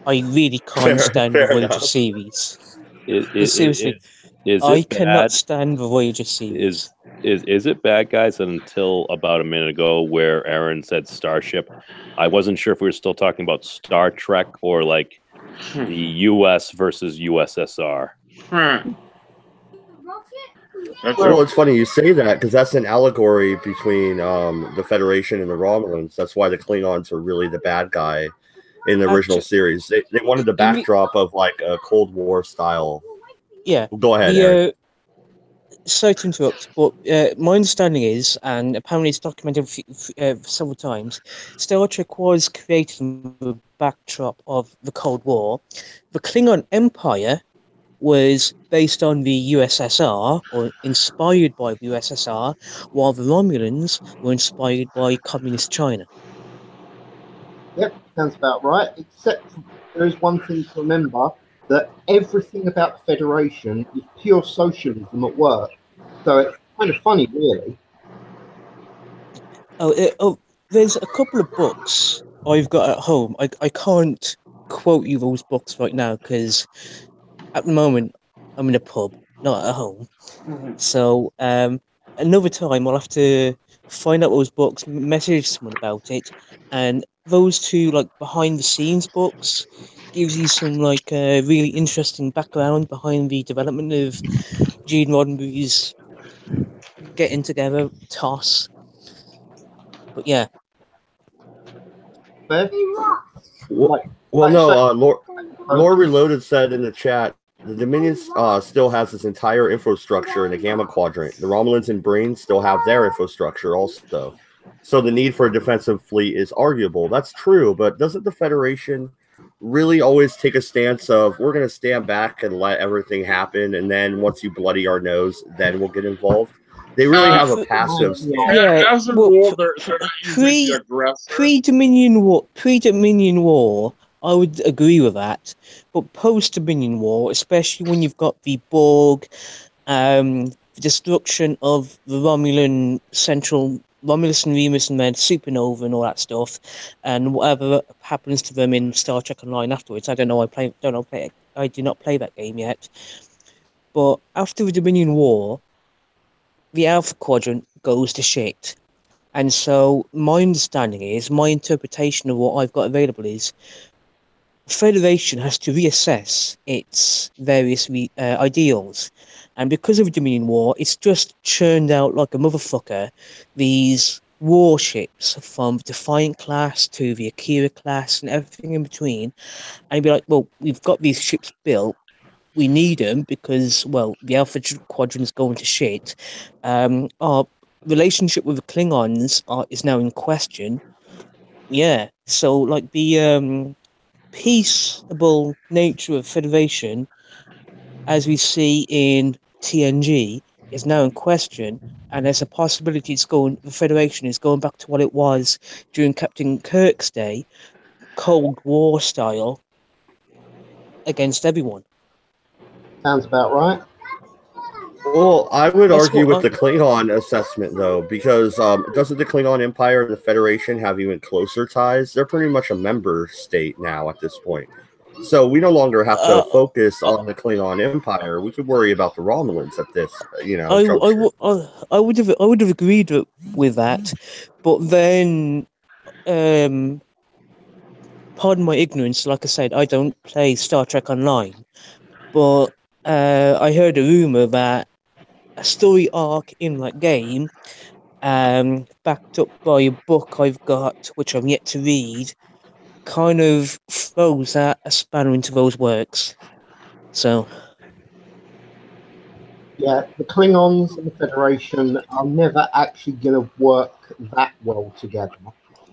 I really can't stand the fair Voyager enough. series. Seriously, is I it cannot bad? stand the Voyager series. Is it bad, guys? Until about a minute ago, where Aaron said Starship, I wasn't sure if we were still talking about Star Trek or like the U.S. versus USSR. Well, it's funny you say that because that's an allegory between the Federation and the Romulans. That's why the Klingons are really the bad guy in the original series. They wanted the backdrop of like a Cold War style. Yeah. Go ahead, Aaron. Sorry to interrupt, but my understanding is, and apparently it's documented several times, Star Trek was created in the backdrop of the Cold War. The Klingon Empire was based on the USSR, or inspired by the USSR, while the Romulans were inspired by Communist China. Yep, sounds about right, except there is one thing to remember, that everything about the Federation is pure socialism at work. So it's kind of funny, really. There's a couple of books I've got at home. I can't quote you those books right now because at the moment I'm in a pub, not at home. So another time I'll have to find out those books, message someone about it, and those two like behind the scenes books gives you some like really interesting background behind the development of Gene Roddenberry's getting together TOS. But yeah. Well, Lore Reloaded said in the chat, the Dominion still has its entire infrastructure in the Gamma Quadrant. The Romulans and Brains still have their infrastructure also. So the need for a defensive fleet is arguable. That's true, but doesn't the Federation really always take a stance of we're going to stand back and let everything happen, and then once you bloody our nose, then we'll get involved? They really have a passive stance. Yeah, as a rule, they're not usually the aggressor. Pre-Dominion War, I would agree with that. But post-Dominion War, especially when you've got the Borg, the destruction of the Romulus and Remus and then Supernova and all that stuff, and whatever happens to them in Star Trek Online afterwards. I don't know. I do not play that game yet. But after the Dominion War, the Alpha Quadrant goes to shit. And so my interpretation of what I've got available is Federation has to reassess its various ideals. And because of the Dominion War, it's just churned out like a motherfucker these warships from the Defiant class to the Akira class and everything in between. And you'd be like, well, we've got these ships built. We need them because, well, the Alpha Quadrant is going to shit. Our relationship with the Klingons is now in question. Yeah, so like the peaceable nature of Federation, as we see in TNG, is now in question, and there's a possibility the Federation is going back to what it was during Captain Kirk's day, Cold War style, against everyone. Sounds about right. Well, I would argue with the Klingon assessment, though, because doesn't the Klingon Empire and the Federation have even closer ties? They're pretty much a member state now at this point. So we no longer have to Uh, focus on the Klingon Empire. We could worry about the Romulans at this, I would have agreed with that, but then, pardon my ignorance. Like I said, I don't play Star Trek Online, but I heard a rumor that a story arc in that game, backed up by a book I've got, which I'm yet to read, kind of throws a spanner into those works. So, Yeah, the Klingons and the Federation are never actually going to work that well together.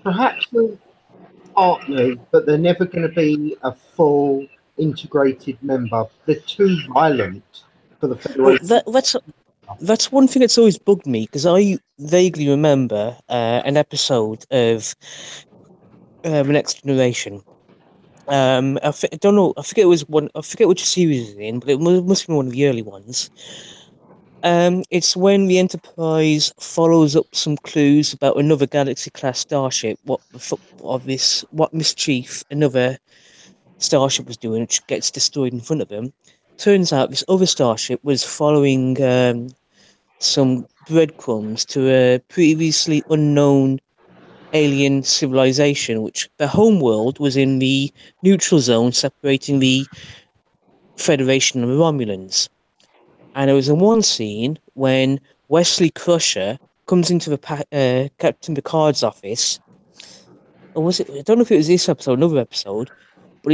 Perhaps they're partners, but they're never going to be a full integrated member. They're too violent for the well, Federation. that's one thing that's always bugged me, because I vaguely remember an episode of The Next Generation. I don't know. I forget it was one. I forget which series it's in, but it must be one of the early ones. It's when the Enterprise follows up some clues about another Galaxy-class starship. What mischief another starship was doing, which gets destroyed in front of them. Turns out this other starship was following some breadcrumbs to a previously unknown alien civilization, which their homeworld was in the neutral zone separating the Federation and the Romulans. And there was in one scene when Wesley Crusher comes into the Captain Picard's office. Or was it? I don't know if it was this episode, another episode. But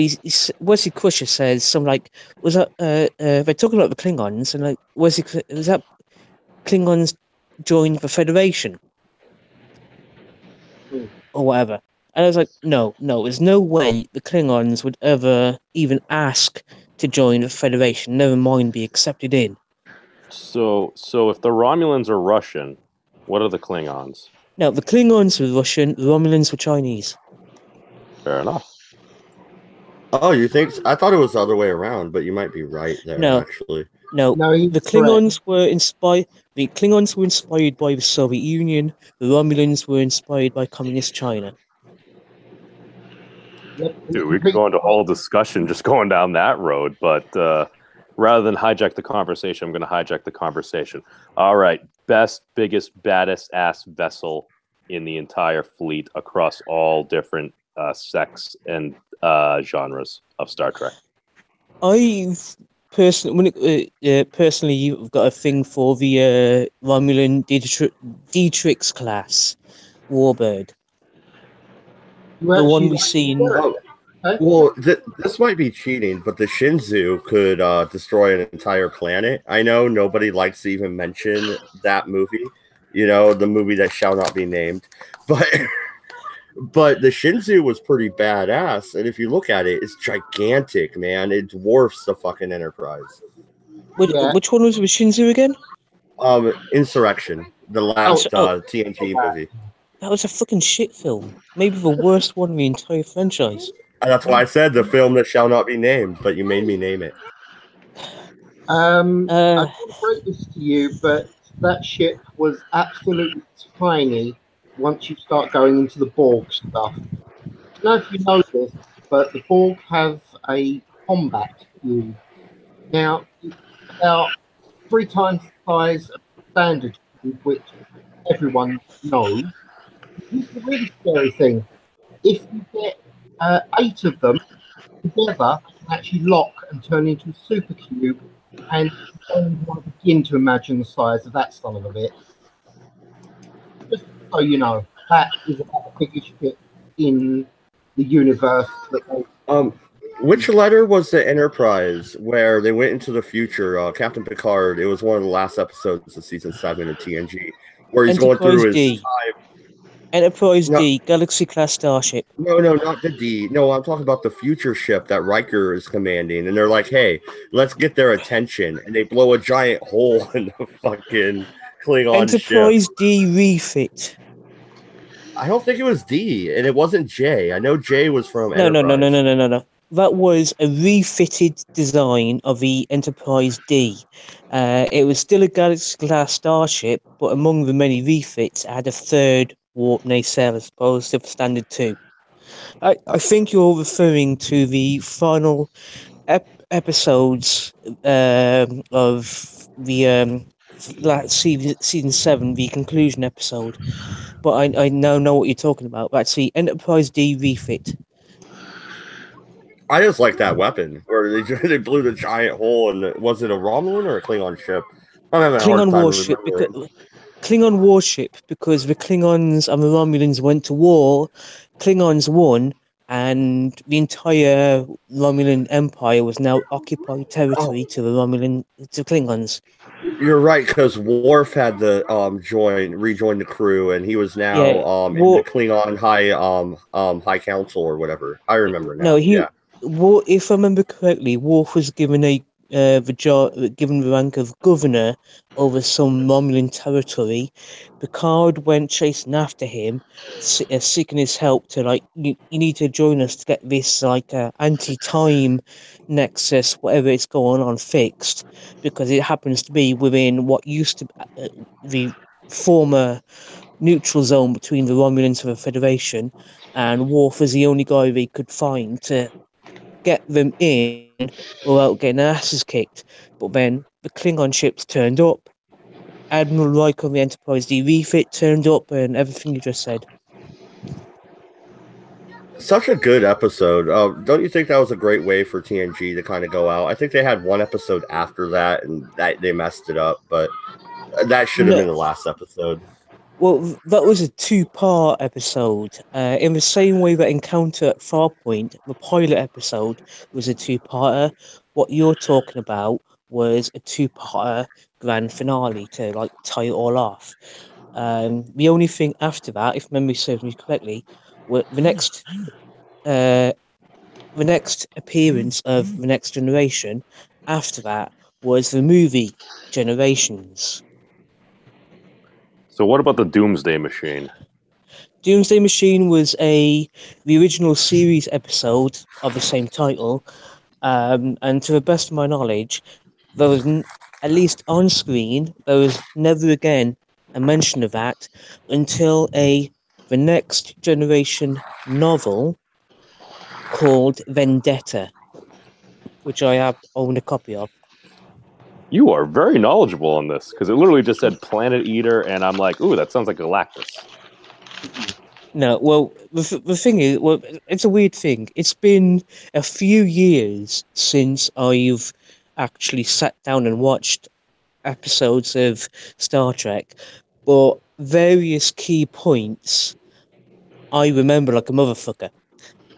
Wesley Crusher says something like, "Was that they're talking about the Klingons?" And like was that Klingons joined the Federation or whatever? And I was like, no, there's no way the Klingons would ever even ask to join the Federation. Never mind be accepted in. So if the Romulans are Russian, what are the Klingons? Now, the Klingons were Russian, the Romulans were Chinese. Fair enough. Oh, you think? I thought it was the other way around, but you might be right there. No. Actually, No, he's the Klingons were inspired. The Klingons were inspired by the Soviet Union. The Romulans were inspired by Communist China. Dude, we could go into a whole discussion just going down that road, but rather than hijack the conversation, I'm going to hijack the conversation. All right, best, biggest, baddest ass vessel in the entire fleet across all different sects and genres of Star Trek. I've personally, I've got a thing for the Romulan Dietrich's class Warbird. The one we see in. Well, this might be cheating, but the Shinzu could destroy an entire planet. I know nobody likes to even mention that movie, the movie that shall not be named, but the Shinzu was pretty badass, and if you look at it, it's gigantic, man. It dwarfs the fucking Enterprise. Which one was the Shinzu again? Insurrection, the last TNT movie. That was a fucking shit film. Maybe the worst one in the entire franchise. And that's why I said the film that shall not be named, but you made me name it. I can break this to you, but that ship was absolutely tiny once you start going into the Borg stuff. I don't know if you know this, but the Borg have a combat cube. Now, it's about 3 times the size of the standard cube, which everyone knows. Here's the really scary thing. If you get 8 of them together, they can actually lock and turn into a super cube, and you don't even want to begin to imagine the size of that son of a bit. Just so you know, that is about the biggest ship in the universe. Which letter was the Enterprise where they went into the future? Captain Picard, it was one of the last episodes of season 7 of TNG, where he's Enterprise going through D. his time. Enterprise D, Galaxy-class starship. No, not the D. No, I'm talking about the future ship that Riker is commanding. And they're like, hey, let's get their attention. And they blow a giant hole in the fucking Klingon Enterprise ship. D refit. I don't think it was D, and it wasn't J. I know J was from No. Enterprise. That was a refitted design of the Enterprise D. It was still a Galaxy-class starship, but among the many refits, it had a third warp nacelle as opposed to the standard 2. I think you're referring to the final episodes of the season 7, the conclusion episode. But I now know what you're talking about. That's the Enterprise D refit. I just like that weapon where they blew the giant hole, and was it a Romulan or a Klingon ship? I'm having a hard Klingon time warship, remembering. Klingon warship, because the Klingons and the Romulans went to war. Klingons won, and the entire Romulan Empire was now occupied territory to the Klingons. You're right, because Worf had to rejoin the crew, and he was now Yeah, in the Klingon high council or whatever. I remember now. no, Yeah. if I remember correctly, Worf was given given the rank of governor over some Romulan territory. Picard went chasing after him, seeking his help to you need to join us to get this anti-time nexus, whatever it's going on, fixed, because it happens to be within what used to the former neutral zone between the Romulans and the Federation, and Worf was the only guy they could find to get them in without getting their asses kicked. But then the Klingon ships turned up. Admiral Reich on the Enterprise D refit turned up, and everything you just said. Such a good episode. Don't you think that was a great way for TNG to kind of go out? I think they had one episode after that, and that they messed it up, but that should have been the last episode. Well, that was a 2-part episode. In the same way that Encounter at Farpoint, the pilot episode, was a 2-parter. What you're talking about was a 2-parter grand finale to tie it all off. The only thing after that, if memory serves me correctly, were the next appearance of the Next Generation after that was the movie Generations. So what about the Doomsday Machine? Doomsday Machine was the original series episode of the same title, and to the best of my knowledge, there was at least on screen there was never again a mention of that until the Next Generation novel called Vendetta, which I own a copy of. You are very knowledgeable on this, because it literally just said Planet Eater, and I'm like, ooh, that sounds like Galactus. No, well, the thing is, well, it's a weird thing. It's been a few years since I've actually sat down and watched episodes of Star Trek, but various key points I remember like a motherfucker,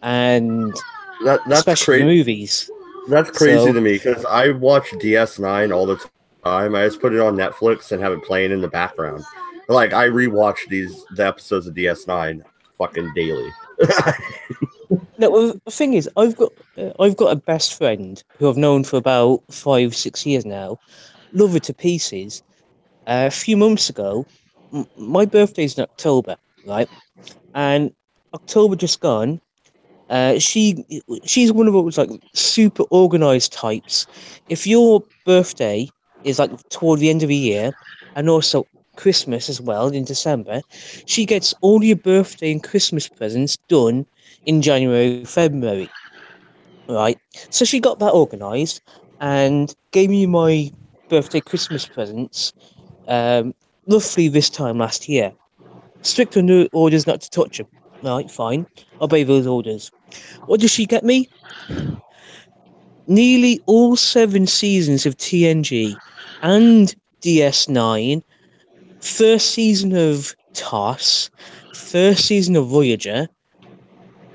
and that's especially the movies. That's crazy to me, because I watch DS9 all the time. I just put it on Netflix and have it playing in the background. Like, I rewatch the episodes of DS9 fucking daily. No, well, the thing is, I've got a best friend who I've known for about 5-6 years now. Love her to pieces. A few months ago, my birthday's in October, right? And October just gone. She's one of those super organized types. If your birthday is toward the end of the year, and also Christmas as well in December, she gets all your birthday and Christmas presents done in January, February, right? So she got that organized and gave me my birthday Christmas presents roughly this time last year. Strict orders not to touch them. Right, fine. Obey those orders. What does she get me? Nearly all 7 seasons of TNG and DS9, first season of TOS, first season of Voyager.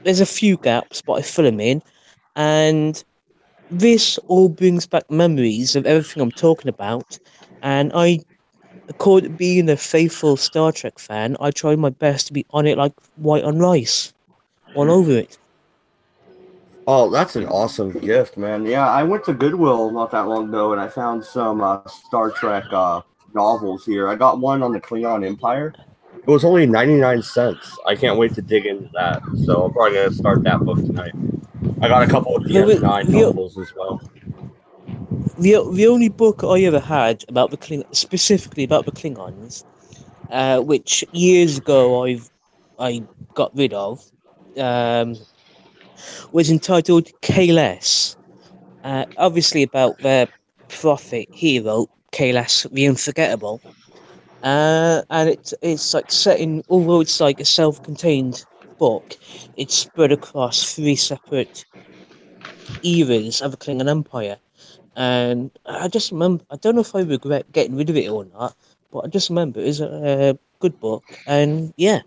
There's a few gaps, but I fill them in. And this all brings back memories of everything I'm talking about. And being a faithful Star Trek fan, I try my best to be on it like white on rice. All over it. Oh, that's an awesome gift, man. Yeah, I went to Goodwill not that long ago, and I found some Star Trek novels here. I got one on the Klingon Empire. It was only 99 cents. I can't wait to dig into that. So I'm probably going to start that book tonight. I got a couple of DS9 novels as well. The only book I ever had about specifically about the Klingons, which years ago I got rid of, was entitled Kayless. Obviously about the prophet hero Kayless the Unforgettable. And it's like set in, although it's like a self-contained book, it's spread across 3 separate eras of the Klingon Empire. And I just remember, I don't know if I regret getting rid of it or not, but I just remember it was a good book, and yeah.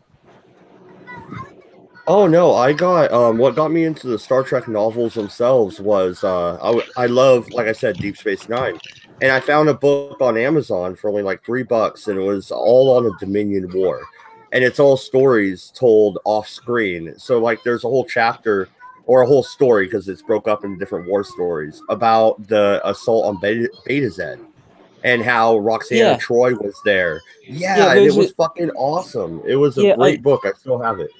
Oh no, I got what got me into the Star Trek novels themselves was I love, like I said, Deep Space Nine, and I found a book on Amazon for only like $3, and it was all on the Dominion War, and it's all stories told off screen. So like, there's a whole chapter or a whole story because it's broke up into different war stories about the assault on Beta Z and how Roxana Yeah. Troy was there. Yeah, Yeah, and it there's was fucking awesome. It was a Yeah, great book. I still have it.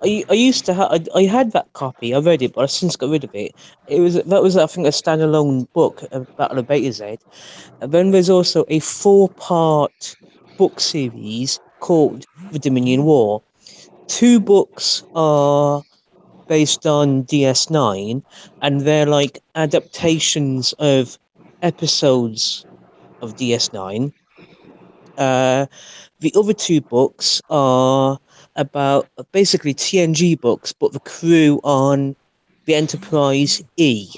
I used to have, I had that copy. I read it, but I since got rid of it. That was I think a standalone book about the Beta Z. And then there's also a 4-part book series called The Dominion War. 2 books are based on DS9, and they're like adaptations of episodes of DS9. The other 2 books are about basically TNG books, but the crew on the Enterprise E.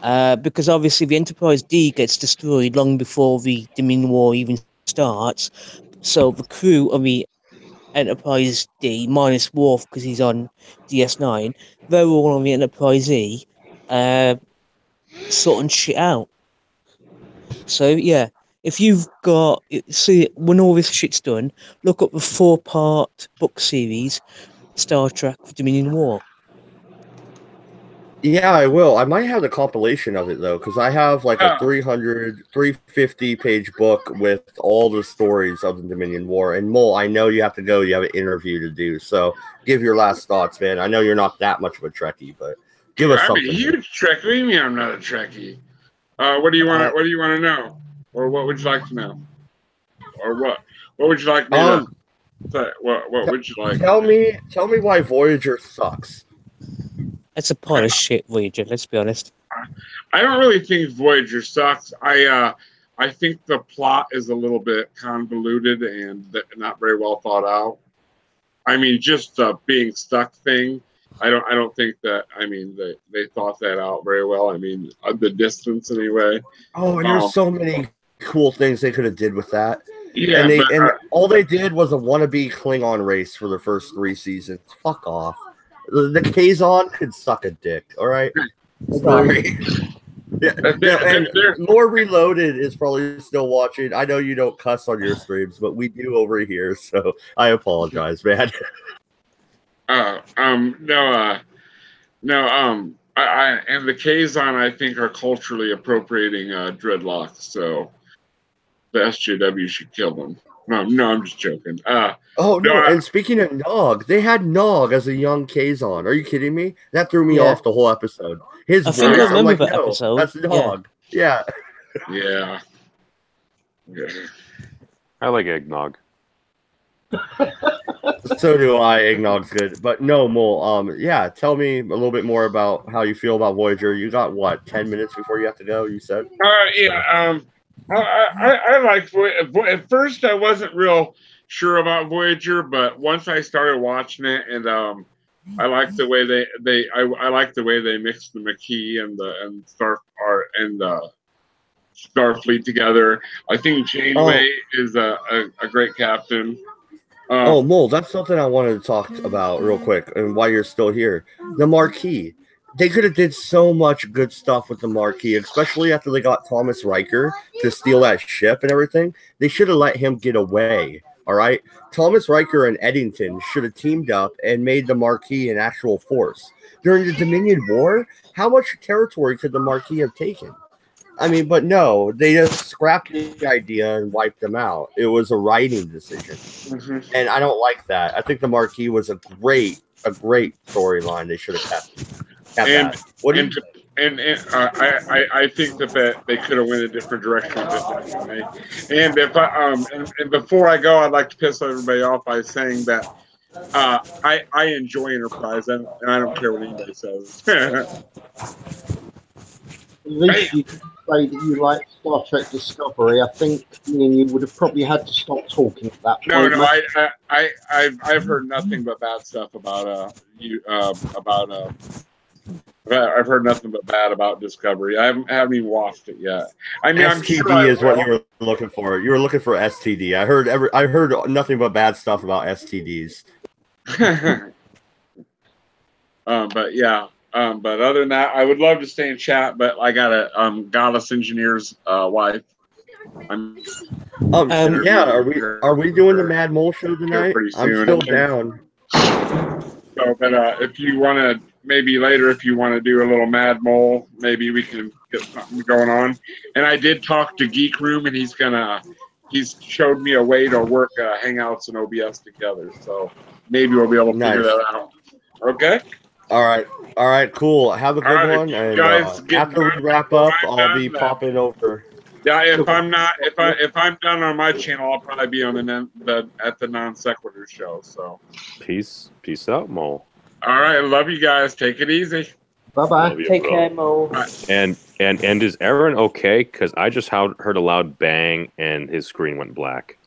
Because obviously the Enterprise D gets destroyed long before the Dominion War even starts. So the crew of the Enterprise D, minus Worf because he's on DS9, they're all on the Enterprise E, sorting shit out. So yeah, if you've got, see, when all this shit's done, look up the 4-part book series, Star Trek: The Dominion War. Yeah, I will. I might have the compilation of it though, because I have like a 350 page book with all the stories of the Dominion War. And Mole, I know you have to go. You have an interview to do. So give your last thoughts, man. I know you're not that much of a Trekkie, but give us something. I'm a huge Trekkie. What do you mean I'm not a Trekkie? What do you want? What do you want to know? Or what would you like to know? Or what? What would you like me to say? What would you like? Tell me why Voyager sucks. It's a pile of shit, Voyager. Let's be honest. I don't really think Voyager sucks. I think the plot is a little bit convoluted and not very well thought out. I mean, just the being stuck thing. I don't think that. I mean, they thought that out very well. I mean, the distance anyway. Oh, and there's so many cool things they could have did with that. Yeah, and all they did was a wannabe Klingon race for the first 3 seasons. Fuck off. The Kazon could suck a dick. All right. Sorry. Yeah, and More Reloaded is probably still watching. I know you don't cuss on your streams, but we do over here, so I apologize, man. No, and the Kazon, I think, are culturally appropriating dreadlocks, so the SJW should kill them. No, I'm just joking. And speaking of Nog, they had Nog as a young Kazon. Are you kidding me? That threw me off the whole episode. His voice, I remember I'm like, that no, episode. that's Nog. Yeah. Yeah. I like eggnog. So do I. Eggnog's good. But no, Mole, tell me a little bit more about how you feel about Voyager. You got, what, 10 minutes before you have to go, you said? I like Voyager. At first, I wasn't real sure about Voyager, but once I started watching it, and I like the way I like the way they mixed the Maquis and Starfleet together. I think Janeway is a great captain. Mole, that's something I wanted to talk about real quick, and why you're still here. The Marquis. They could have did so much good stuff with the Marquis, especially after they got Thomas Riker to steal that ship and everything. They should have let him get away, all right? Thomas Riker and Eddington should have teamed up and made the Marquis an actual force. During the Dominion War, how much territory could the Marquis have taken? I mean, but no, they just scrapped the idea and wiped them out. It was a writing decision. Mm-hmm. And I don't like that. I think the Marquis was a great storyline they should have kept. I think that they could have went a different direction with it. And if and before I go, I'd like to piss everybody off by saying that I enjoy Enterprise, and I don't care what anybody says. At least you did say that you like Star Trek Discovery. I think me and you would have probably had to stop talking at that No, point. no, mate. I've heard nothing but bad stuff about I've heard nothing but bad about Discovery. I haven't even watched it yet. I mean, I'm sure STD is what you will. were looking for. You were looking for STD. I heard nothing but bad stuff about STDs. But yeah. But other than that, I would love to stay and chat, but I got a goddess engineer's wife. Yeah, are we doing the Mad Mole show tonight? Pretty I'm soon. still down. So, but if you want to, maybe later, if you want to do a little Mad Mole, maybe we can get something going on. And I did talk to Geek Room, and he's showed me a way to work Hangouts and OBS together. So maybe we'll be able to figure that out. Okay. All right, cool. Have a good one. And after we wrap up, I'll be popping over. Yeah, if I'm done on my channel, I'll probably be on at the Non Sequitur show. So Peace out, Mo. All right, love you guys. Take it easy. Bye-bye. Take care, Mo. And is Aaron okay? Because I just heard a loud bang and his screen went black.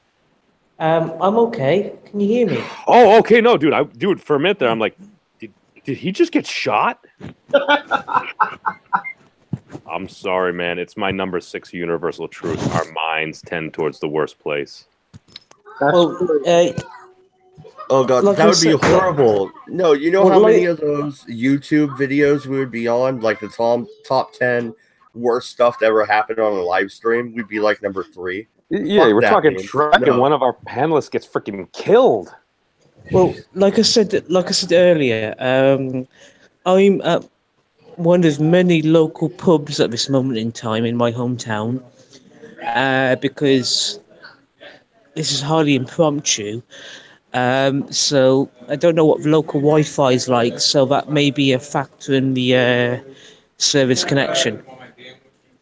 I'm okay. Can you hear me? Oh, okay. No, dude. For a minute there, I'm like, did he just get shot? I'm sorry, man. It's my number 6 universal truth. Our minds tend towards the worst place. Well, oh god, like that would said, be horrible. No, you know how many of those YouTube videos we would be on, like the top 10 worst stuff that ever happened on a live stream? We'd be like number 3. Yeah, we're talking Trek, and one of our panelists gets freaking killed. Well, like I said earlier, I'm at one of many local pubs at this moment in time in my hometown, because this is hardly impromptu. So I don't know what the local Wi-Fi is like, so that may be a factor in the service connection,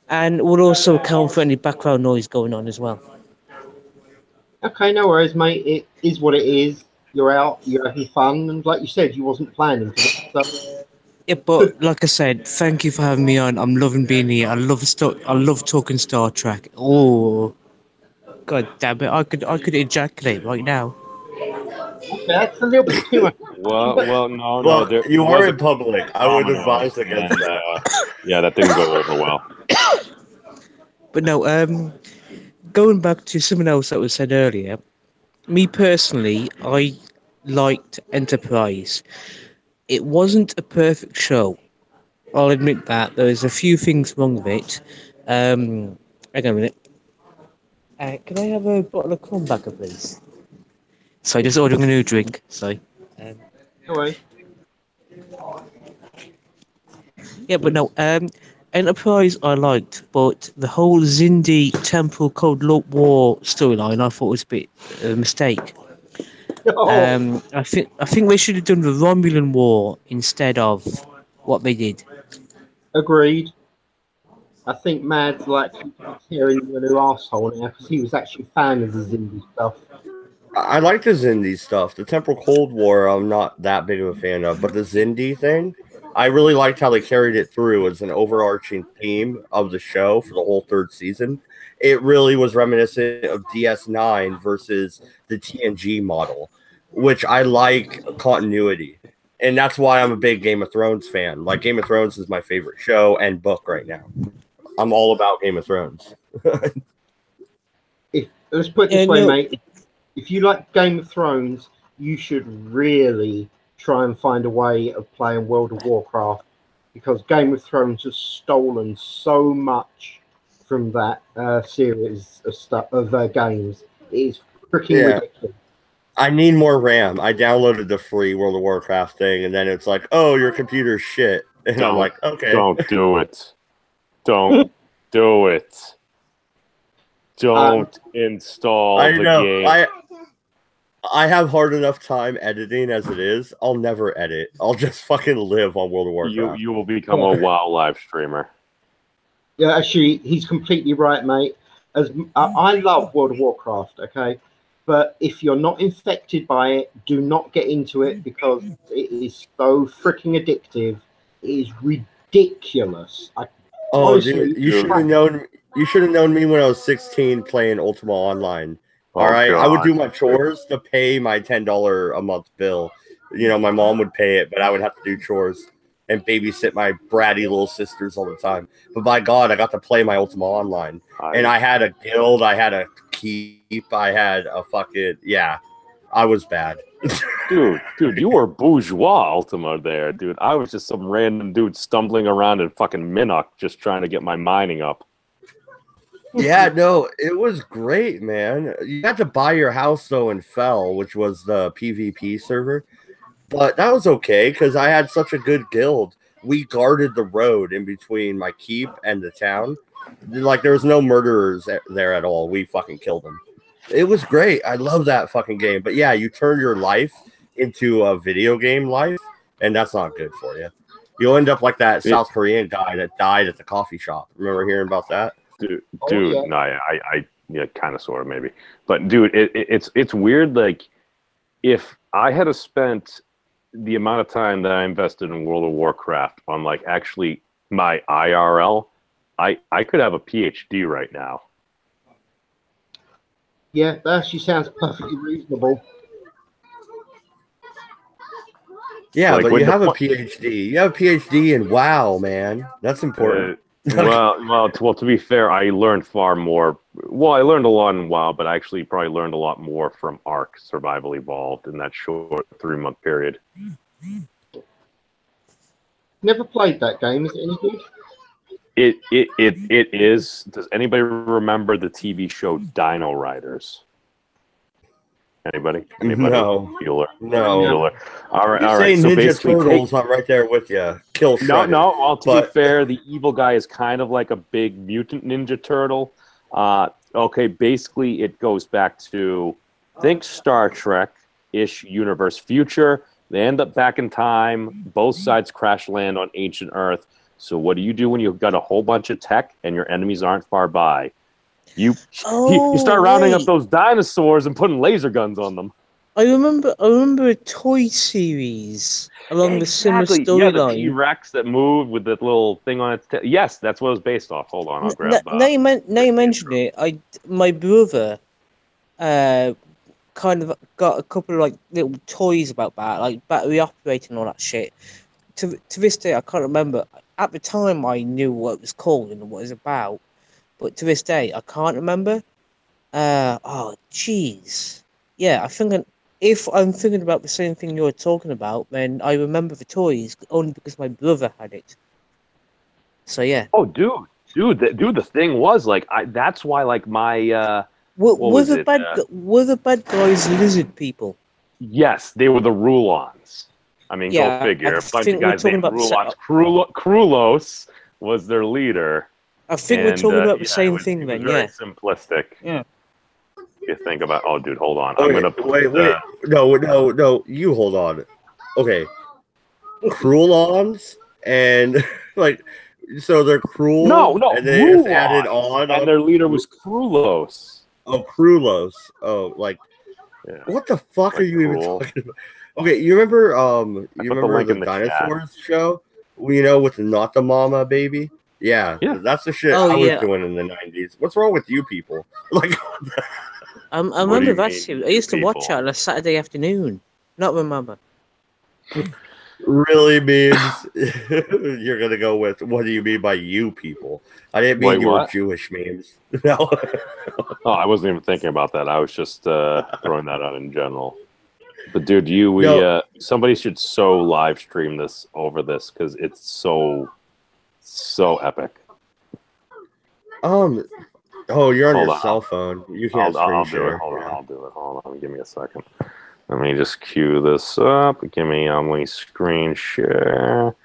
and will also account for any background noise going on as well. okay, no worries, mate. It is what it is. You're out, you're having fun, and like you said, you wasn't planning for this. So. Yeah, but like I said, thank you for having me on. I'm loving being here. I love talking Star Trek. Oh, god damn it! I could ejaculate right now. Okay, that's a little bit too much. Well, no. You are in public. I would advise against that. Yeah, that didn't go over well. But no, going back to something else that was said earlier, me personally, I liked Enterprise. It wasn't a perfect show. I'll admit that. There was a few things wrong with it. Hang on a minute. Can I have a bottle of Crumbacker, please? Sorry, just ordering a new drink. Sorry. No worries. Yeah, but no, Enterprise I liked, but the whole Xindi Temporal Cold War storyline I thought was a bit of a mistake. Oh. I think they should have done the Romulan War instead of what they did. Agreed. I think Mad's like hearing a new arsehole now because he was actually a fan of the Xindi stuff. I like the Xindi stuff. The Temporal Cold War, I'm not that big of a fan of, but the Xindi thing, I really liked how they carried it through as an overarching theme of the show for the whole 3rd season. It really was reminiscent of DS9 versus the TNG model, which I like continuity. And that's why I'm a big Game of Thrones fan. Like, Game of Thrones is my favorite show and book right now. I'm all about Game of Thrones. Let's put it this way, mate. If you like Game of Thrones, you should really try and find a way of playing World of Warcraft, because Game of Thrones has stolen so much from that series of games. It is freaking ridiculous. I need more RAM. I downloaded the free World of Warcraft thing, and then it's like, oh, your computer's shit. And I'm like, okay. Don't do it. Don't do it. Don't install the game. I have hard enough time editing as it is. I'll never edit. I'll just fucking live on World of Warcraft. You will become a WoW live streamer. Yeah, actually, he's completely right, mate. I love World of Warcraft, okay? But if you're not infected by it, do not get into it because it is so freaking addictive. It is ridiculous. Oh, Honestly, dude, you should have known. You should have known me when I was 16 playing Ultima Online. All right, I would do my chores to pay my $10 a month bill. You know, my mom would pay it, but I would have to do chores and babysit my bratty little sisters all the time. But by God, I got to play my Ultima Online, and I had a guild, I had a keep, I had a fucking I was bad. Dude, you were bourgeois Ultima there, dude. I was just some random dude stumbling around in fucking Minnock just trying to get my mining up. Yeah, no, it was great, man. You had to buy your house though in Fell, which was the PvP server, but that was okay because I had such a good guild. We guarded the road in between my keep and the town. Like there was no murderers there at all. We fucking killed them. It was great. I love that fucking game. But yeah, you turn your life into a video game life, and that's not good for you. You'll end up like that South Korean guy that died at the coffee shop. Remember hearing about that? Dude, no, I kind of, sort of, maybe. But dude, it's weird. Like, if I had spent the amount of time that I invested in World of Warcraft on like actually my IRL, I could have a PhD right now. Yeah, that actually sounds perfectly reasonable. Yeah, Like, but you have a PhD. You have a PhD in WoW, man. That's important. Well, to be fair, I learned far more. Well, I learned a lot in WoW, but I actually probably learned a lot more from Ark Survival Evolved in that short 3-month period. Never played that game. Is it any good? It is. Does anybody remember the TV show Dino Riders? Anybody? No. Bueller. No. All right. You say Ninja Turtles, I'm right there with you. Kill Shredder. No. Well, to be fair, the evil guy is kind of like a big mutant Ninja Turtle. Okay, basically it goes back to, think Star Trek-ish universe future. They end up back in time. Both sides crash land on ancient Earth. So what do you do when you've got a whole bunch of tech and your enemies aren't far by? You start rounding up those dinosaurs and putting laser guns on them. I remember a toy series along the similar storyline. Yeah, the T-Rex that moved with that little thing on its tail. Yes, that's what it was based off. Hold on, I'll grab. Now you mention it. My brother, kind of got a couple of like little toys about that, like battery operated and all that shit. To this day, I can't remember. At the time, I knew what it was called and what it was about, but to this day, I can't remember. Oh, jeez. Yeah, if I'm thinking about the same thing you're talking about, then I remember the toys only because my brother had it. So yeah. Oh, dude, the thing was like, that's why like my were the bad guys lizard people? Yes, they were the Rulons. I mean, go figure. A bunch of guys named Rulons. Krulos was their leader. I think we're talking about the same thing then, very simplistic. Yeah. You think about, oh, dude, hold on. Okay, I'm gonna wait. No. You hold on. Okay, Krulons and like, so they're cruel. No, and they just added on, and their leader was Krulos. Oh, Krulos. Oh, like, what the fuck are you even talking about? Okay, you remember the Dinosaurs show? You know, with Not the Mama Baby. Yeah, that's the shit I was doing in the 90s. What's wrong with you people? Like, I remember that shit. I used to watch it on a Saturday afternoon. Not remember. Really means you're gonna go with, what do you mean by you people? I didn't mean you were Jewish memes. No. Oh, I wasn't even thinking about that. I was just throwing that out in general. But dude, somebody should live stream this over this because it's so epic. Oh, you're on your cell phone. You can't I'll share. Do it. Hold on. Give me a second. Let me just cue this up. Give me my screen share.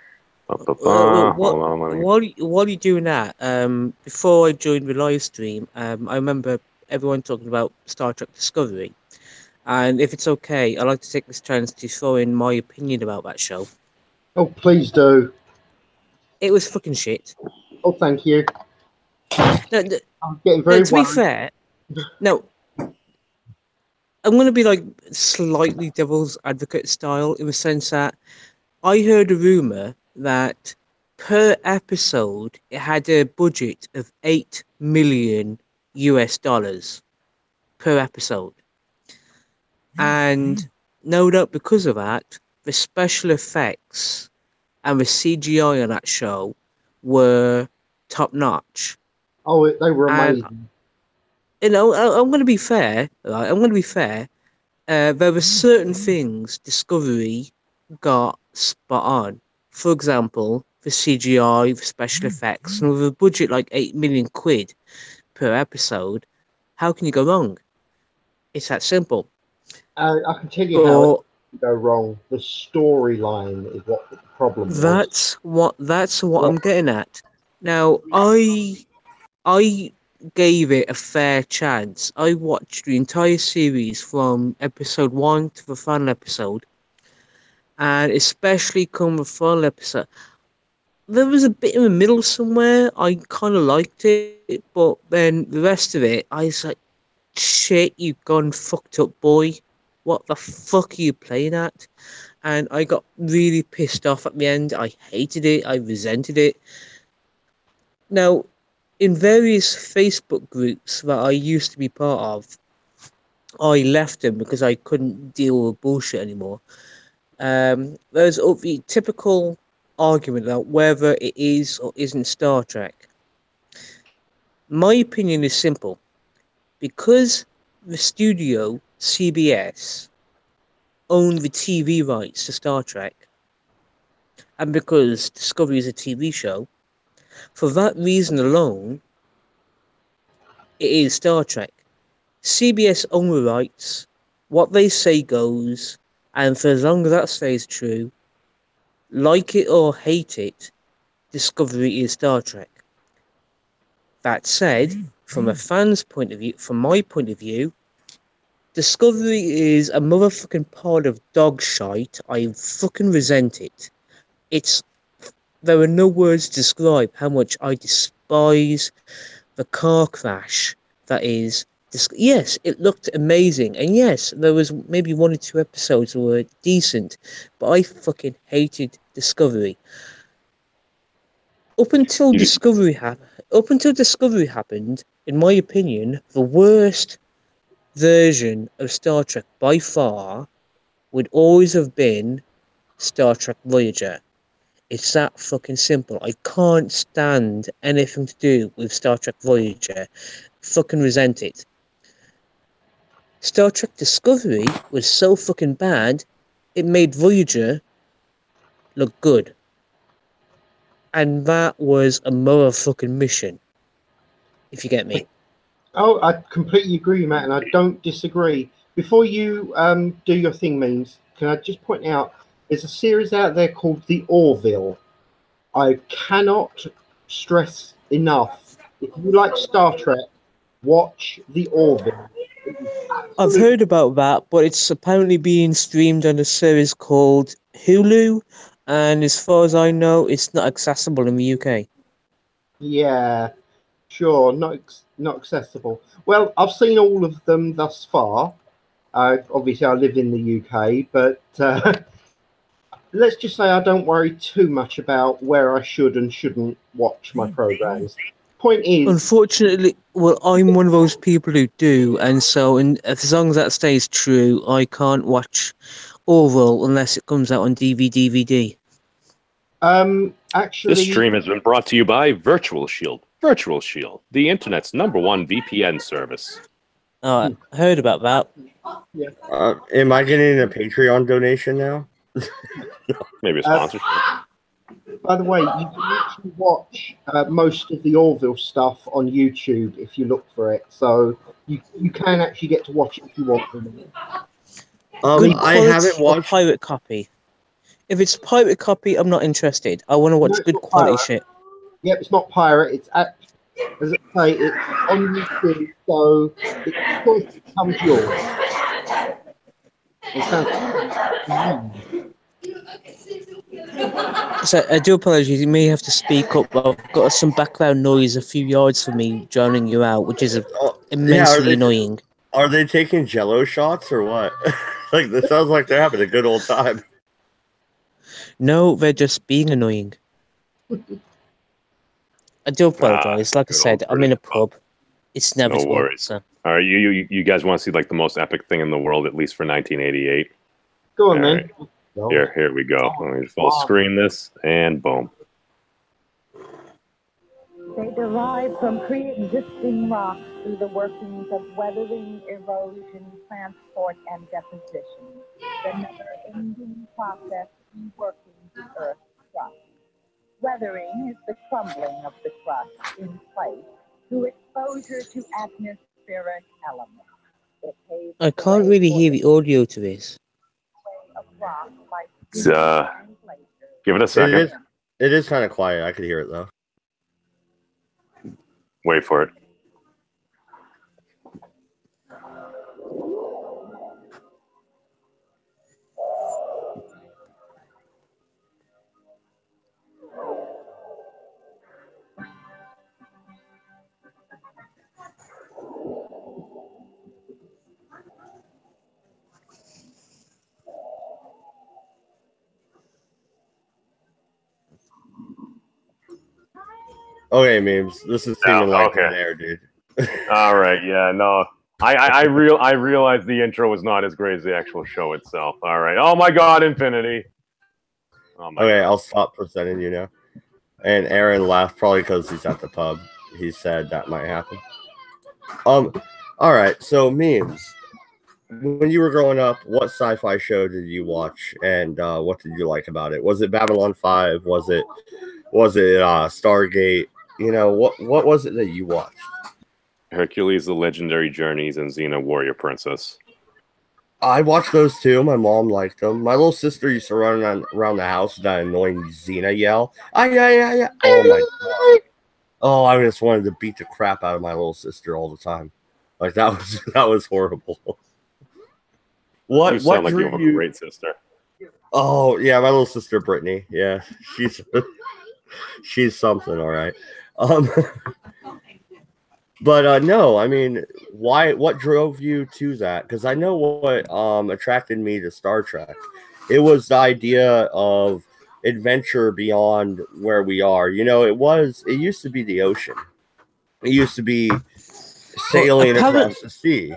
While you're doing that, before I joined the live stream, I remember everyone talking about Star Trek Discovery. And if it's okay, I'd like to take this chance to throw in my opinion about that show. Oh, please do. It was fucking shit. Oh, thank you. I'm getting very to be fair, no. I'm going to be like slightly devil's advocate style in the sense that I heard a rumor that per episode it had a budget of 8 million US dollars per episode. And no doubt because of that, the special effects and the CGI on that show were top notch. Oh, they were And amazing. I'm going to be fair. Right? I'm going to be fair. There were certain things Discovery got spot on. For example, the CGI, the special effects, and with a budget like 8 million quid per episode, how can you go wrong? It's that simple. I can tell you how But it can go wrong. The storyline is what the problem was. that's what I'm getting at. Now, I gave it a fair chance. I watched the entire series from episode 1 to the final episode, and especially come the final episode. There was a bit in the middle somewhere. I kind of liked it, but then the rest of it, I was like, shit, you've gone fucked up, boy. What the fuck are you playing at? And I got really pissed off at the end. I hated it. I resented it. Now, in various Facebook groups that I used to be part of, I left them because I couldn't deal with bullshit anymore. There's the typical argument about whether it is or isn't Star Trek. My opinion is simple. Because the studio, CBS, owned the TV rights to Star Trek, and because Discovery is a TV show, for that reason alone, it is Star Trek. CBS own the rights, what they say goes, and for as long as that stays true, like it or hate it, Discovery is Star Trek. That said, from a fan's point of view, from my point of view, Discovery is a motherfucking pile of dog shite. I fucking resent it. There are no words to describe how much I despise the car crash that is. Yes, it looked amazing, and yes, there was maybe 1 or 2 episodes that were decent, but I fucking hated Discovery. Up until Discovery happened, in my opinion, the worst version of Star Trek by far would always have been Star Trek Voyager. It's that fucking simple. I can't stand anything to do with Star Trek Voyager. Fucking resent it. Star Trek Discovery was so fucking bad, it made Voyager look good. And that was a motherfucking mission. If you get me. Oh, I completely agree, Matt, and I don't disagree. Before you do your thing, Means, can I just point out there's a series out there called The Orville. I cannot stress enough. If you like Star Trek, watch The Orville. I've heard about that, but it's apparently being streamed on a series called Hulu, and as far as I know, it's not accessible in the UK. Yeah, sure, not accessible. Well, I've seen all of them thus far. Obviously, I live in the UK, but let's just say I don't worry too much about where I should and shouldn't watch my programs. Point is, unfortunately, well, I'm one of those people who do, and so as long as that stays true, I can't watch Orville unless it comes out on DVD. Actually, this stream has been brought to you by Virtual Shield. Virtual Shield, the internet's #1 VPN service. I heard about that. Yeah. Am I getting a Patreon donation now? Maybe a sponsorship. By the way, you can actually watch most of the Orville stuff on YouTube if you look for it. So you can actually get to watch it if you want to. I haven't watched pirate copy. If it's pirate copy, I'm not interested. I want to watch good quality shit. Yep, it's not pirate. It's as I say, it's on YouTube, so the choice becomes yours. So I do apologize. You may have to speak up. I've got some background noise a few yards from me drowning you out, which is immensely annoying. Are they taking Jello shots or what? Like this sounds like they're having a good old time. No, they're just being annoying. I do apologize. Like I good said, old I'm in a British pub. pub. It's never No worries. So. All right, you guys want to see like the most epic thing in the world, at least for 1988? Go on All then. right. Here we go. Let me full screen this, and boom. They derive from pre-existing rocks through the workings of weathering, erosion, transport, and deposition. The never-ending process in working the Earth's crust. Weathering is the crumbling of the crust in place through exposure to atmospheric elements. I can't really hear the audio to this. Give it a second. It is kind of quiet. I could hear it though. Wait for it. Okay, memes. This is seeming like dead air, dude. All right. Yeah. No. I realized the intro was not as great as the actual show itself. All right. Oh my God, Infinity. Oh my Okay, God. I'll stop presenting you now. And Aaron laughed probably because he's at the pub. He said that might happen. All right. So memes. When you were growing up, what sci-fi show did you watch, and what did you like about it? Was it Babylon 5? Was it Stargate? You know, what was it that you watched? Hercules: The Legendary Journeys and Xena: Warrior Princess. I watched those too. My mom liked them. My little sister used to run around the house with that annoying Xena yell. Yeah. Oh my God. Oh, I just wanted to beat the crap out of my little sister all the time. Like that was horrible. You sound like you have a great sister. Oh yeah, my little sister Brittany. Yeah, she's something, all right. But no, I mean, what drove you to that? Because I know what attracted me to Star Trek. It was the idea of adventure beyond where we are. You know, it used to be the ocean. It used to be sailing across the sea.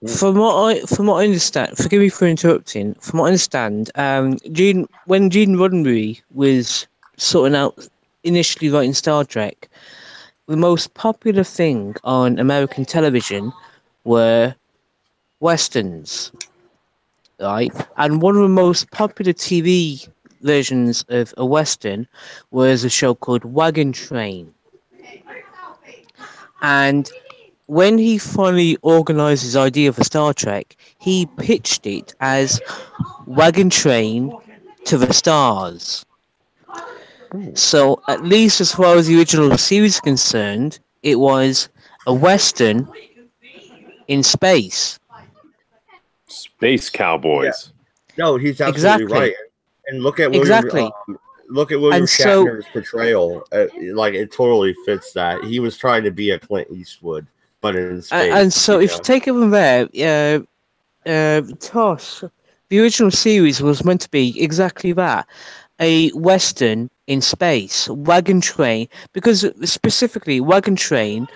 From what I understand, forgive me for interrupting. From what I understand, when Gene Roddenberry was sorting out initially writing Star Trek, the most popular thing on American television were westerns, right? And one of the most popular TV versions of a western was a show called Wagon Train. And when he finally organised his idea for Star Trek, he pitched it as Wagon Train to the Stars. So, at least as far as the original series is concerned, it was a Western in space. Space Cowboys. Yeah. No, he's absolutely right. And look at William Shatner's portrayal. Like it totally fits that. He was trying to be a Clint Eastwood, but in space. And so, if you take it from there, Tosh, the original series was meant to be exactly that. A Western in space, Wagon Train, because specifically Wagon Train,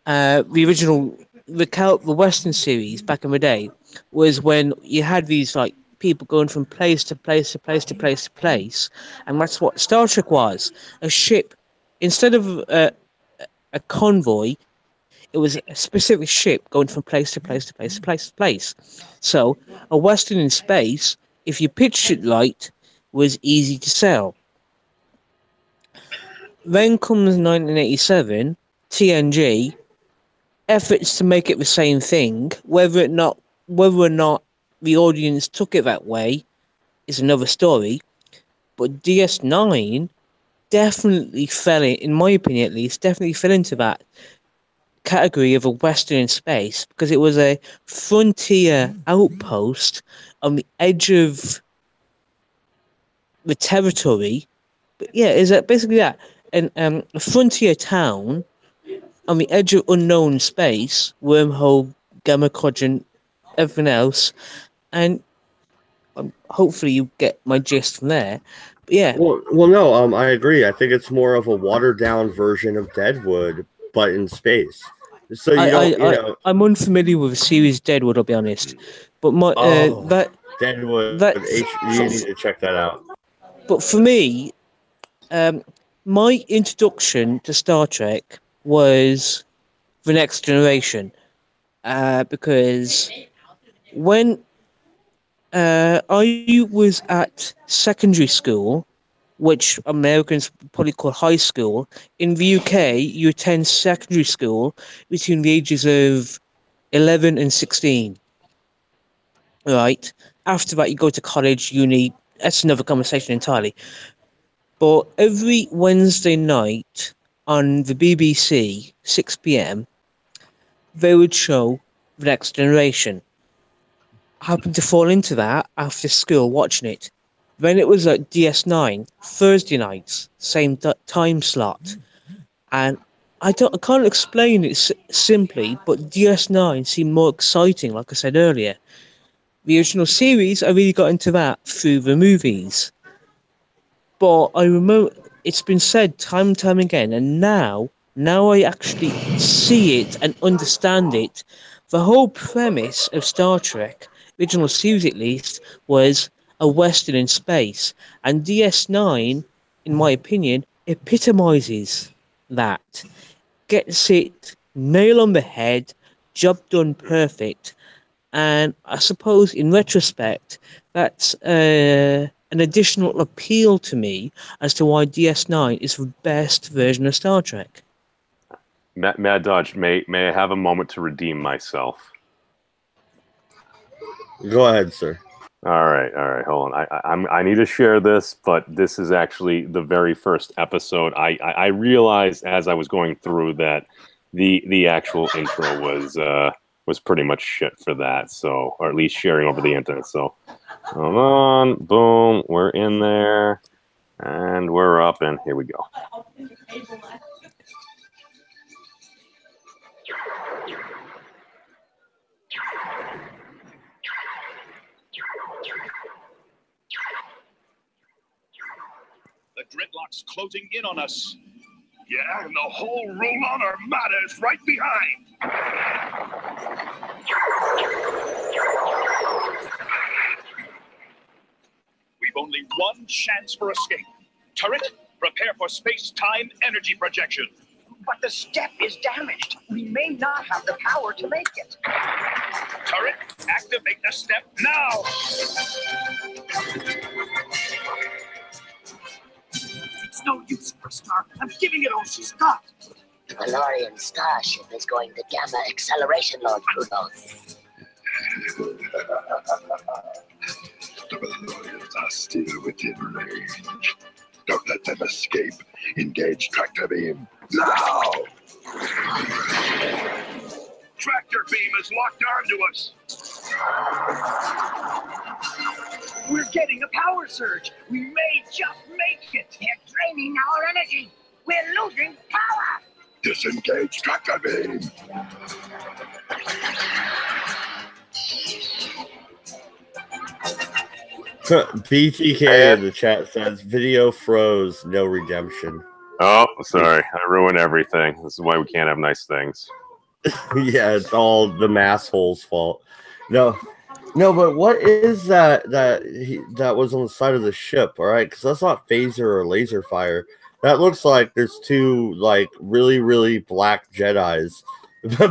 the original, the Western series back in the day, was when you had these like people going from place to place to place to place to place, and that's what Star Trek was. A ship, instead of a convoy, it was a specific ship going from place to place to place to place to place. So a Western in space, if you pitched it right, was easy to sell. Then comes 1987, TNG, efforts to make it the same thing, whether or not the audience took it that way is another story. But DS9 definitely in my opinion at least, definitely fell into that category of a Western in space, because it was a frontier outpost on the edge of the territory. But yeah, is that basically that? And a frontier town on the edge of unknown space, wormhole Gamma Quadrant, everything else, and hopefully you get my gist from there. But yeah, Well, no, I agree. I think it's more of a watered down version of Deadwood, but in space. So you don't, you know. I'm unfamiliar with the series Deadwood, I'll be honest. But my Deadwood, you need to check that out. But for me, my introduction to Star Trek was The Next Generation, because when I was at secondary school, which Americans probably call high school, in the UK, you attend secondary school between the ages of 11 and 16. Right? After that, you go to college, uni. That's another conversation entirely. But every Wednesday night on the BBC, 6 p.m., they would show The Next Generation. I happened to fall into that after school watching it. Then it was at DS9, Thursday nights, same time slot. And I can't explain it simply, but DS9 seemed more exciting, like I said earlier. The original series, I really got into that through the movies. But I remember it's been said time and time again, and now I actually see it and understand it. The whole premise of Star Trek, original series at least, was a Western in space, and DS9, in my opinion, epitomizes that. Gets it nail on the head, job done perfect, and I suppose in retrospect, that's an additional appeal to me as to why DS9 is the best version of Star Trek. Mad Dodge, may I have a moment to redeem myself? Go ahead, sir. All right, hold on. I need to share this, but this is actually the very first episode. I realized as I was going through that the actual intro was pretty much shit for that, so, or at least sharing over the internet. So hold on, boom, we're in there, and we're up, and here we go. The gridlock's closing in on us. Yeah, and the whole Rollon Armada is right behind. We've only one chance for escape. Turret, prepare for space-time energy projection. But the step is damaged. We may not have the power to make it. Turret, activate the step now! It's no use, Superstar. I'm giving it all she's got. The Valorian starship is going to gamma acceleration, Lord Kronos. The Valorians are still within range. Don't let them escape. Engage tractor beam now! Tractor beam is locked onto us. We're getting a power surge. We may just make it. They're draining our energy. We're losing power. Disengage tractor beam. BTK in the chat says video froze, no redemption. Oh, sorry, I ruined everything. This is why we can't have nice things. Yeah, it's all the masshole's fault. No, but what is that was on the side of the ship? All right, because that's not phaser or laser fire. That looks like there's two like really black Jedis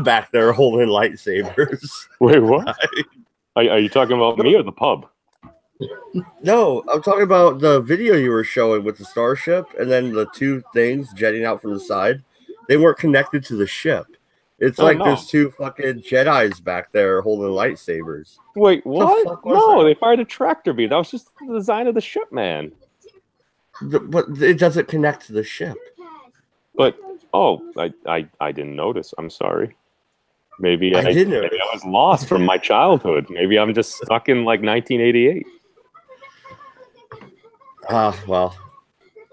back there holding lightsabers. Wait, what? Are you talking about me or the pub? No, I'm talking about the video you were showing with the starship and then the two things jetting out from the side. They weren't connected to the ship. It's there's two fucking Jedis back there holding lightsabers. Wait, what? No, they fired a tractor beam. That was just the design of the ship, man. But it doesn't connect to the ship. But I didn't notice. I'm sorry. Maybe I was lost from my childhood. Maybe I'm just stuck in like 1988. Well,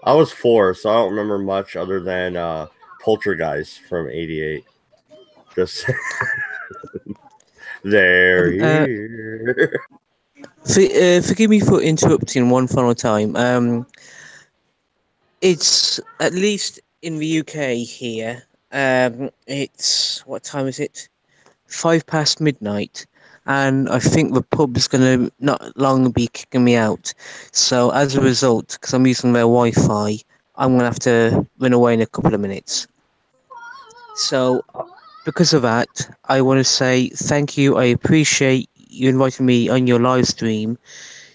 I was 4, so I don't remember much other than Poltergeist from '88. Just They're Uh, here. Forgive me for interrupting one final time. It's at least in the UK here. It's what time is it? 5 past midnight, and I think the pub's gonna not long be kicking me out. So as a result, because I'm using their Wi-Fi, I'm gonna have to run away in a couple of minutes. So because of that, I want to say thank you. I appreciate you inviting me on your live stream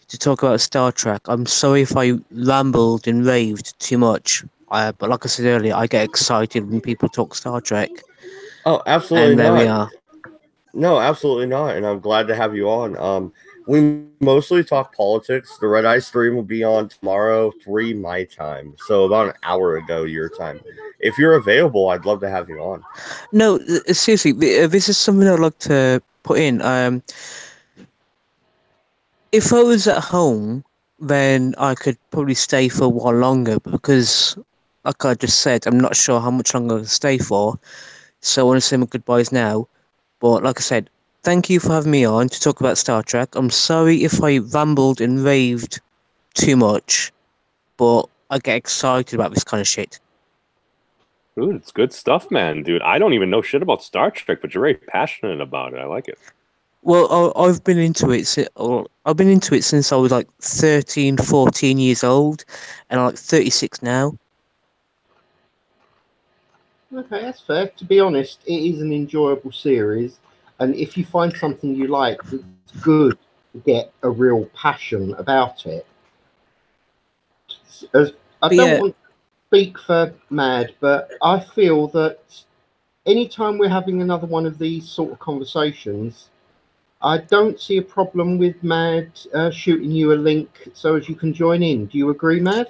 to talk about Star Trek. I'm sorry if I rambled and raved too much. But like I said earlier, I get excited when people talk Star Trek. Oh, absolutely And there we not. are. No, absolutely not. And I'm glad to have you on. We mostly talk politics. The Redeye stream will be on tomorrow, 3 my time. So about an hour ago, your time. If you're available, I'd love to have you on. No, seriously, this is something I'd like to put in. If I was at home, then I could probably stay for a while longer because, like I just said, I'm not sure how much longer I can stay for. So I want to say my goodbyes now. But like I said, thank you for having me on to talk about Star Trek. I'm sorry if I rambled and raved too much, but I get excited about this kind of shit. Dude, it's good stuff, man. Dude, I don't even know shit about Star Trek, but you're very passionate about it. I like it. Well, I've been into it. I've been into it since I was like 13, 14 years old, and I'm like 36 now. Okay, that's fair. To be honest, it is an enjoyable series, and if you find something you like, it's good to get a real passion about it. As I But don't yeah, want to speak for Mad, but I feel that anytime we're having another one of these sort of conversations, I don't see a problem with Mad shooting you a link so as you can join in. Do you agree, Mad?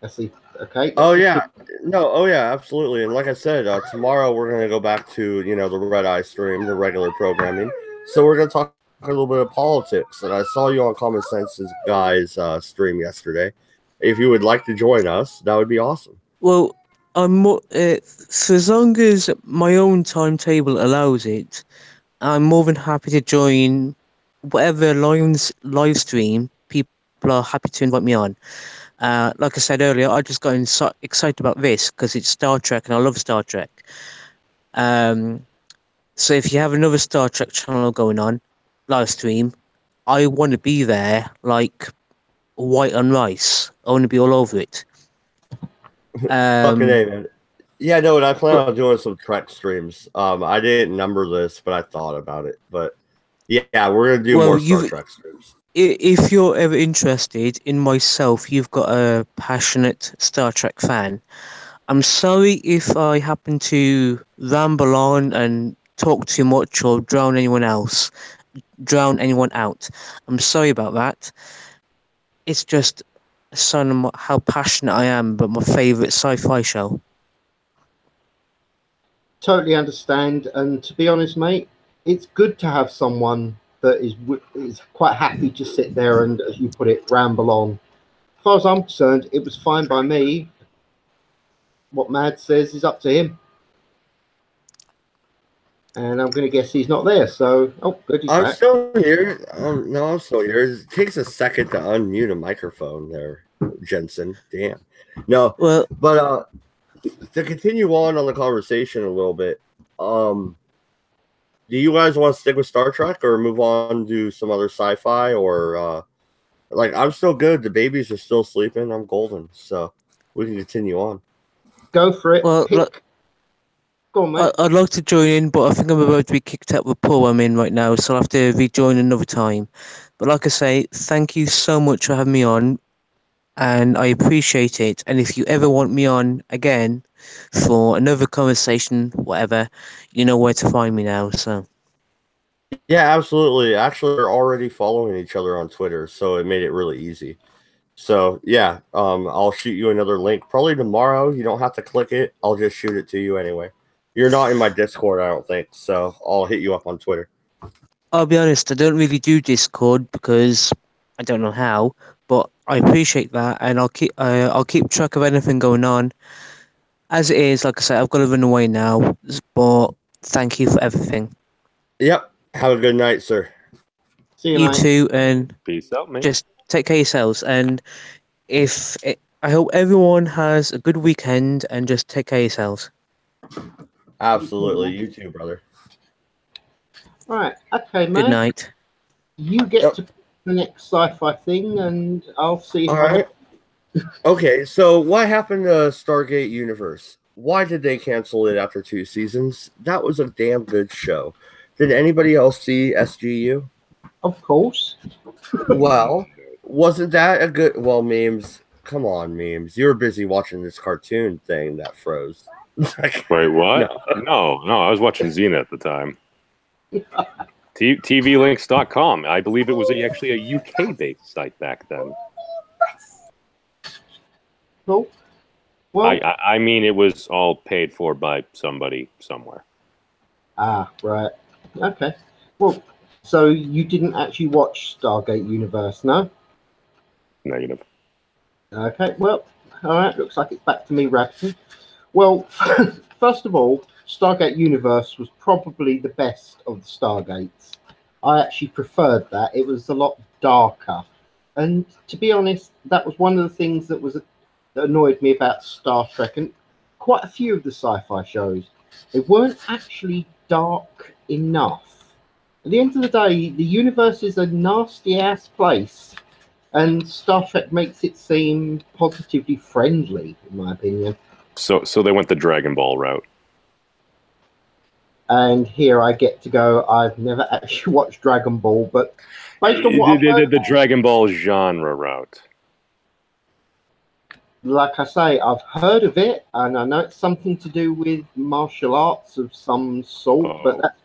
I see. Okay. Oh yeah, no, oh yeah, absolutely. And like I said, tomorrow we're gonna go back to the Red Eye stream, the regular programming. So we're gonna talk a little bit of politics. And I saw you on Common Sense's guys stream yesterday. If you would like to join us, that would be awesome. well, I'm more, for as long as my own timetable allows it, I'm more than happy to join whatever live stream people are happy to invite me on. Like I said earlier, I just got excited about this because it's Star Trek and I love Star Trek. So if you have another Star Trek channel going on, live stream, I want to be there like white on rice. I want to be all over it. Fucking A, man. Yeah, no, and I plan but- on doing some Trek streams. I didn't number this, but I thought about it. But yeah, we're gonna do more Star Trek streams. If you're ever interested in myself, you've got a passionate Star Trek fan. I'm sorry if I happen to ramble on and talk too much or drown anyone out. I'm sorry about that. It's just a sign of how passionate I am about my favourite sci-fi show. Totally understand, and to be honest, mate, it's good to have someone that is quite happy to sit there and, as you put it, ramble on. As far as I'm concerned, it was fine by me. What Mad says is up to him. And I'm going to guess he's not there. So, oh, good, he's I'm back. still here. No, I'm still here. It takes a second to unmute a microphone there, Jensen. Damn. No, well, but to continue on the conversation a little bit, do you guys want to stick with Star Trek or move on to some other sci-fi or like I'm still good. The babies are still sleeping. I'm golden, so we can continue on. Go for it. Well, go on, mate. I'd like to join in, but I think I'm about to be kicked out of the pool I'm in right now, so I'll have to rejoin another time. But like I say, thank you so much for having me on, and I appreciate it. And if you ever want me on again for another conversation, whatever, you know where to find me now. So yeah, absolutely. Actually, we're already following each other on Twitter, so it made it really easy. So yeah, I'll shoot you another link probably tomorrow. You don't have to click it. I'll just shoot it to you anyway. You're not in my Discord, I don't think, so I'll hit you up on Twitter. I'll be honest, I don't really do Discord because I don't know how, but I appreciate that, and I'll keep track of anything going on. As it is, like I said, I've got to run away now, but thank you for everything. Yep. Have a good night, sir. See you, You mate. too, and Peace out, man. just take care of yourselves. And I hope everyone has a good weekend, and just take care of yourselves. Absolutely. You too, brother. Right. Okay, mate. Good night. You get to the next sci-fi thing, and I'll see. All right. Okay, so what happened to Stargate Universe? Why did they cancel it after 2 seasons? That was a damn good show. Did anybody else see SGU? Of course. Well, wasn't that a good... Well, memes. Come on, memes. You were busy watching this cartoon thing that froze. Wait, what? No, I was watching Xena at the time. TVlinks.com. I believe it was actually a UK-based site back then. Cool. Well, I mean, it was all paid for by somebody somewhere. Ah, right. Okay. Well, so you didn't actually watch Stargate Universe, no? Negative. Okay, well, all right, looks like it's back to me rapping. Well, first of all, Stargate Universe was probably the best of the Stargates. I actually preferred that. It was a lot darker. And to be honest, that was one of the things that annoyed me about Star Trek and quite a few of the sci-fi shows. They weren't actually dark enough. At the end of the day, the universe is a nasty-ass place. And Star Trek makes it seem positively friendly, in my opinion. So they went the Dragon Ball route. And here I get to go. I've never actually watched Dragon Ball, but based on what I've heard, the Dragon Ball genre route. Like I say, I've heard of it, and I know it's something to do with martial arts of some sort. But that's,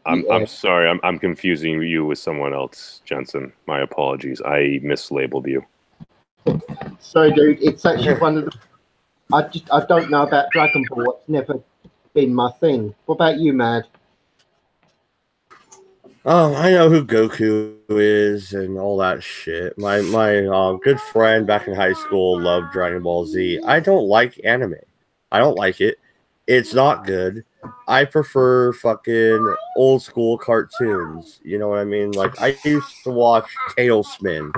I'm sorry, I'm confusing you with someone else, Jensen. My apologies. I mislabeled you. Sorry, dude. It's actually one of the. I don't know about Dragon Ball. It's never been my thing. What about you, Mad? Oh, I know who Goku is and all that shit. My good friend back in high school loved Dragon Ball Z. I don't like anime. I don't like it. It's not good. I prefer fucking old school cartoons. You know what I mean? Like, I used to watch Tailspin.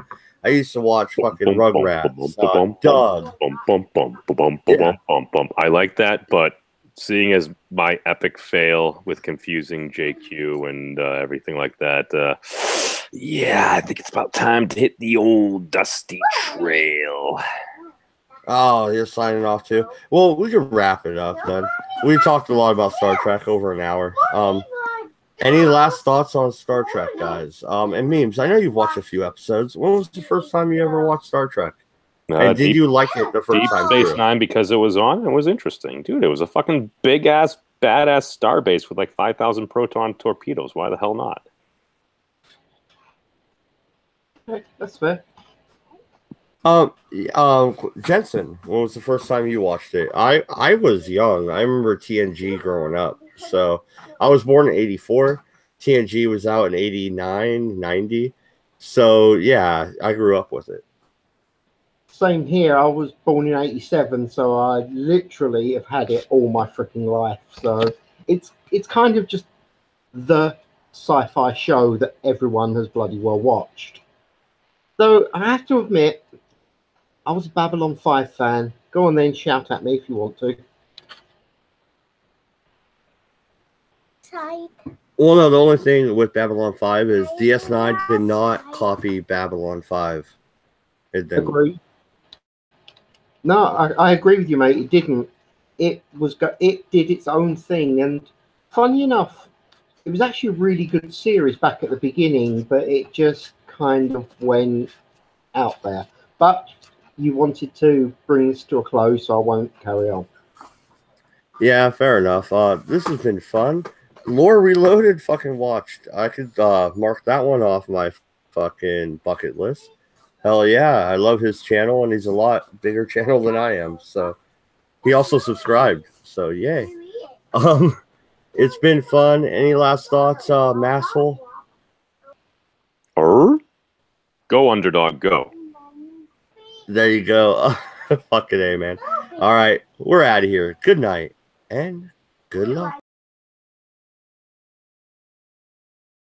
I used to watch fucking Rugrats. Doug. I like that, but seeing as my epic fail with confusing JQ and everything like that, yeah, I think it's about time to hit the old dusty trail. Oh, you're signing off too? Well, we can wrap it up then. We talked a lot about Star Trek over an hour. Any last thoughts on Star Trek, guys? And memes, I know you've watched a few episodes. When was the first time you ever watched Star Trek? And did you like it the first time? Deep Space Nine, because it was on. It was interesting, dude. It was a fucking big ass, badass star base with like 5,000 proton torpedoes. Why the hell not? Okay, that's fair. Jensen, when was the first time you watched it? I was young. I remember TNG growing up. So I was born in 84. TNG was out in 89, 90. So yeah, I grew up with it. Same here. I was born in 87, so I literally have had it all my freaking life. So it's kind of just the sci-fi show that everyone has bloody well watched. Though I have to admit, I was a Babylon 5 fan. Go on then, shout at me if you want to. Well, no, the only thing with Babylon 5 is DS9 did not copy Babylon 5. It didn't. Agree. No, I agree with you, mate. It didn't. It did its own thing, and funny enough, it was actually a really good series back at the beginning, but it just kind of went out there. But you wanted to bring this to a close, so I won't carry on. Yeah, fair enough. This has been fun. Lore Reloaded fucking watched. I could mark that one off my fucking bucket list. Hell yeah, I love his channel, and he's a lot bigger channel than I am. So he also subscribed. So yay. It's been fun. Any last thoughts, Masshole? Go underdog, go. There you go. Fucking A, man. All right, we're out of here. Good night and good luck.